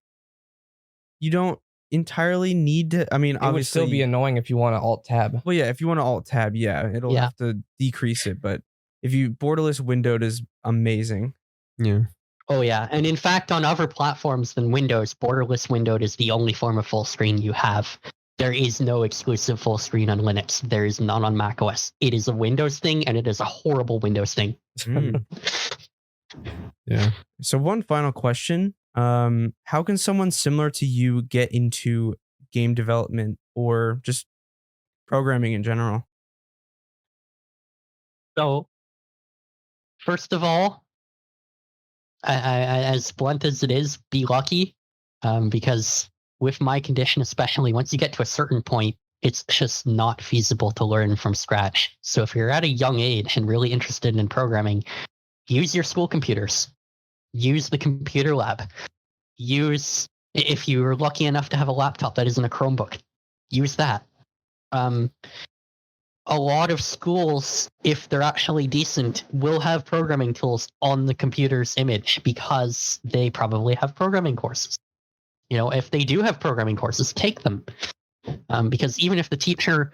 you don't entirely need to. I mean, It obviously, would still be annoying if you want to alt tab. well, yeah, if you want to alt tab, yeah, it'll Yeah. have to decrease it. But if you borderless windowed is amazing. Yeah. Oh yeah, and in fact, on other platforms than Windows, borderless windowed is the only form of full screen you have. There is no exclusive full screen on Linux. There is none on macOS. It is a Windows thing, and it is a horrible Windows thing. Mm. Yeah. So one final question: how can someone similar to you get into game development or just programming in general? So, first of all, as blunt as it is, be lucky, because with my condition, especially once you get to a certain point, it's just not feasible to learn from scratch. So if you're at a young age and really interested in programming, use your school computers, use the computer lab, if you're lucky enough to have a laptop that isn't a Chromebook, use that. A lot of schools, if they're actually decent, will have programming tools on the computer's image because they probably have programming courses. If they do have programming courses, take them. Because even if the teacher,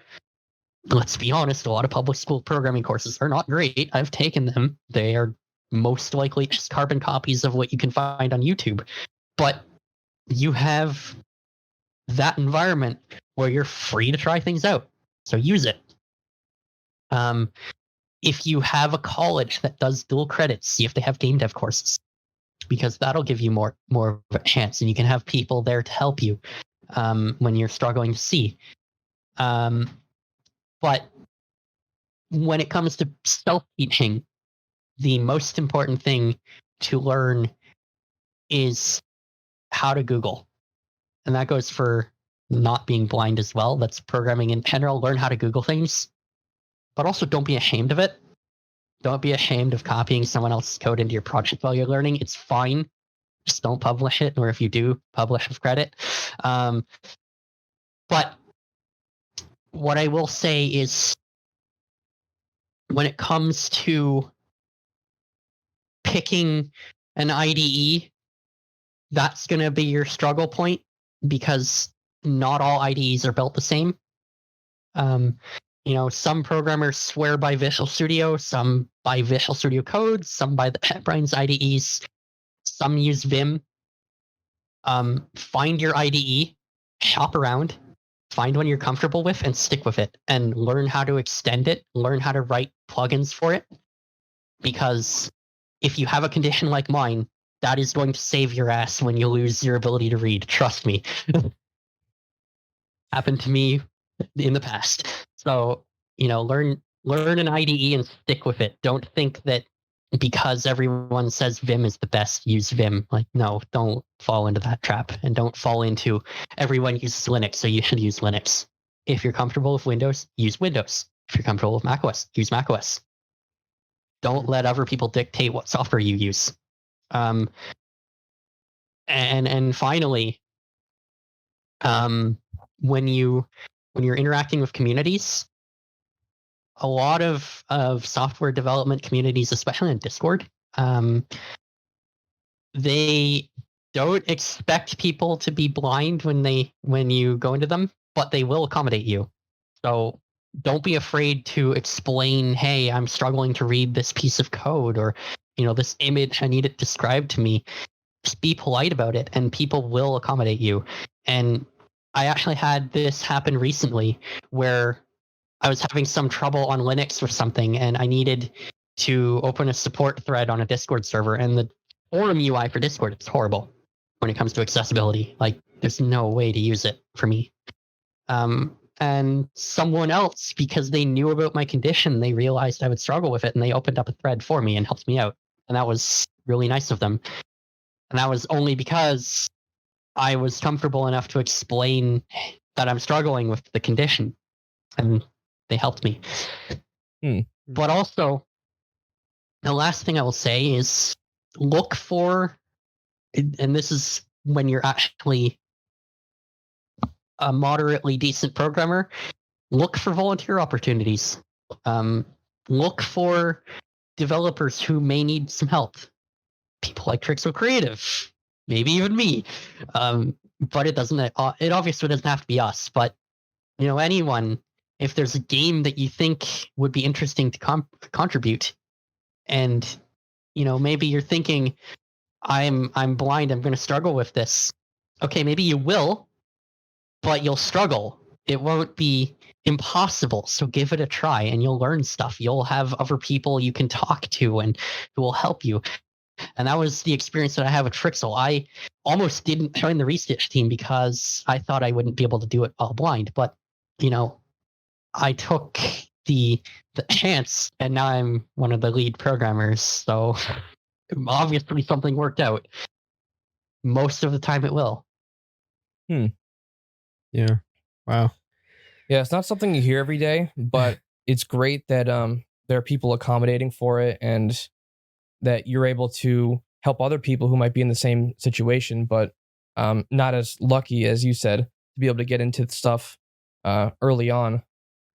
let's be honest, a lot of public school programming courses are not great. I've taken them. They are most likely just carbon copies of what you can find on YouTube. But you have that environment where you're free to try things out. So use it. if you have a college that does dual credits, see if they have game dev courses, because that'll give you more of a chance, and you can have people there to help you when you're struggling to see. But when it comes to self-teaching, the most important thing to learn is how to Google. And that goes for not being blind as well. That's programming in general. Learn how to Google things, but also don't be ashamed of it. Don't be ashamed of copying someone else's code into your project while you're learning. It's fine. Just don't publish it, or if you do, publish with credit. But what I will say is, when it comes to picking an IDE, that's going to be your struggle point, because not all IDEs are built the same. Some programmers swear by Visual Studio, some by Visual Studio Code, some by the NetBrains IDEs, some use Vim. Find your IDE, shop around, find one you're comfortable with, and stick with it, and learn how to extend it, learn how to write plugins for it. Because if you have a condition like mine, that is going to save your ass when you lose your ability to read. Trust me. Happened to me in the past. So, learn an IDE and stick with it. Don't think that because everyone says Vim is the best, use Vim. Like, no, don't fall into that trap, and don't fall into everyone uses Linux, so you should use Linux. If you're comfortable with Windows, use Windows. If you're comfortable with macOS, use macOS. Don't let other people dictate what software you use. And finally, when you're interacting with communities, a lot of software development communities, especially in Discord, they don't expect people to be blind when you go into them, but they will accommodate you. So don't be afraid to explain, hey, I'm struggling to read this piece of code, or this image, I need it described to me. Just be polite about it, and people will accommodate you. And I actually had this happen recently, where I was having some trouble on Linux with something, and I needed to open a support thread on a Discord server, and the forum UI for Discord is horrible when it comes to accessibility. Like, there's no way to use it for me. And someone else, because they knew about my condition, they realized I would struggle with it, and they opened up a thread for me and helped me out. And that was really nice of them. And that was only because I was comfortable enough to explain that I'm struggling with the condition, and they helped me. But also, the last thing I will say is, look for, and this is when you're actually a moderately decent programmer, look for volunteer opportunities. Look for developers who may need some help. People like Trixo Creative, maybe even me. But it obviously doesn't have to be us. But anyone, if there's a game that you think would be interesting to contribute, and maybe you're thinking, I'm blind, I'm going to struggle with this. Okay, maybe you will, but you'll struggle. It won't be impossible. So give it a try, and you'll learn stuff. You'll have other people you can talk to and who will help you. And that was the experience that I have with Trixel. I almost didn't join the Restitch team because I thought I wouldn't be able to do it all blind. But, I took the chance, and now I'm one of the lead programmers. So obviously something worked out. Most of the time it will. Yeah. Wow. Yeah, it's not something you hear every day, but it's great that there are people accommodating for it, and that you're able to help other people who might be in the same situation, but not as lucky as you said to be able to get into stuff early on.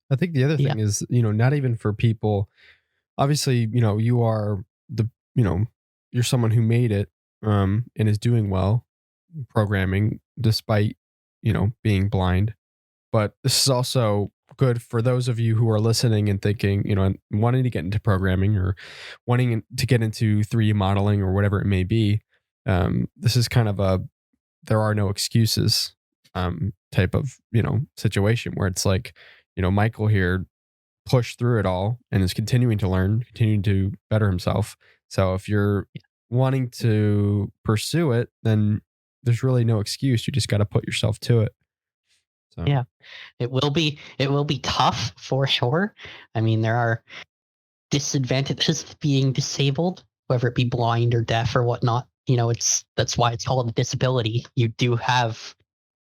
I think the other thing is, not even for people, obviously, you are you're someone who made it and is doing well programming despite, being blind. But this is also good for those of you who are listening and thinking, and wanting to get into programming or wanting to get into 3D modeling or whatever it may be. This is kind of there are no excuses type of, situation where it's like, Michael here push through it all and is continuing to learn, continuing to better himself. So if you're wanting to pursue it, then there's really no excuse. You just got to put yourself to it. So Yeah. It will be tough for sure. I mean, there are disadvantages to being disabled, whether it be blind or deaf or whatnot. That's why it's called a disability. You do have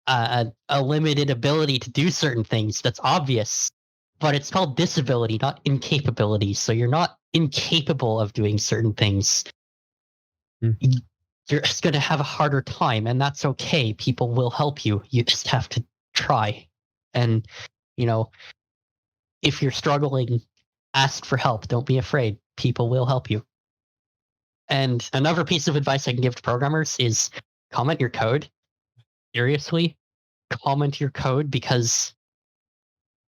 a limited ability to do certain things. That's obvious, but it's called disability, not incapability. So you're not incapable of doing certain things. You're just going to have a harder time, and that's okay. People will help you. You just have to try. And, if you're struggling, ask for help. Don't be afraid. People will help you. And another piece of advice I can give to programmers is comment your code. Seriously, comment your code, because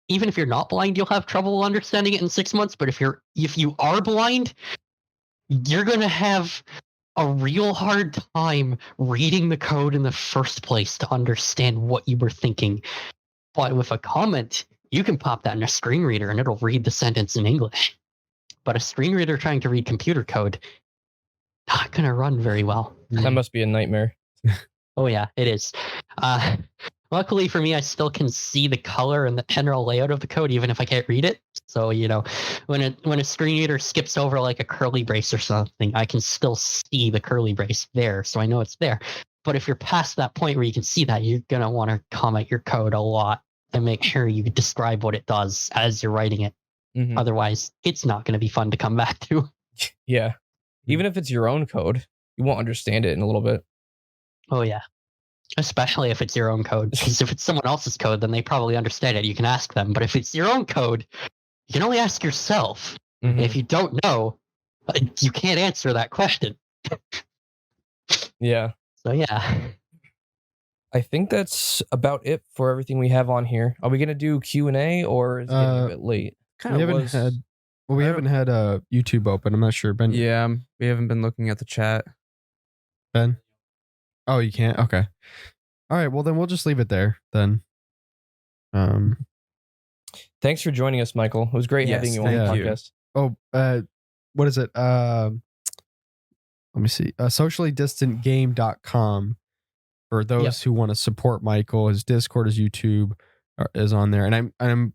even if you're not blind, you'll have trouble understanding it in 6 months. But if you are blind, you're going to have a real hard time reading the code in the first place to understand what you were thinking. But with a comment, you can pop that in a screen reader and it'll read the sentence in English. But a screen reader trying to read computer code, not going to run very well. That must be a nightmare. Oh yeah, it is. Luckily for me, I still can see the color and the general layout of the code, even if I can't read it. So, when a screen reader skips over like a curly brace or something, I can still see the curly brace there. So I know it's there. But if you're past that point where you can see that, you're going to want to comment your code a lot and make sure you describe what it does as you're writing it. Mhm. Otherwise, it's not going to be fun to come back to. Yeah. Even if it's your own code, you won't understand it in a little bit. Oh, yeah. Especially if it's your own code. Because if it's someone else's code, then they probably understand it. You can ask them. But if it's your own code, you can only ask yourself. Mhm. If you don't know, you can't answer that question. Yeah. So, yeah. I think that's about it for everything we have on here. Are we going to do Q&A or is it getting a bit late? Kind we of haven't was. had we I haven't had a YouTube open. I'm not sure. Ben. Yeah, we haven't been looking at the chat. Ben. Oh, you can't. Okay. All right. Well, then we'll just leave it there. Then. Thanks for joining us, Michael. It was great Yes, having you on the thank you. podcast. Oh, what is it? Let me see. Sociallydistantgame.com for those who want to support Michael. His Discord, his YouTube is on there, and I'm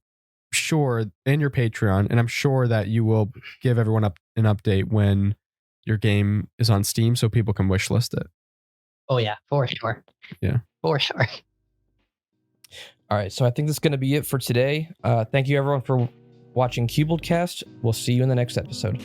sure, and your Patreon, and I'm sure that you will give everyone an update when your game is on Steam, so people can wishlist it. Oh, yeah, for sure. Yeah. For sure. All right, so I think that's going to be it for today. Thank you, everyone, for watching Cubold Cast. We'll see you in the next episode.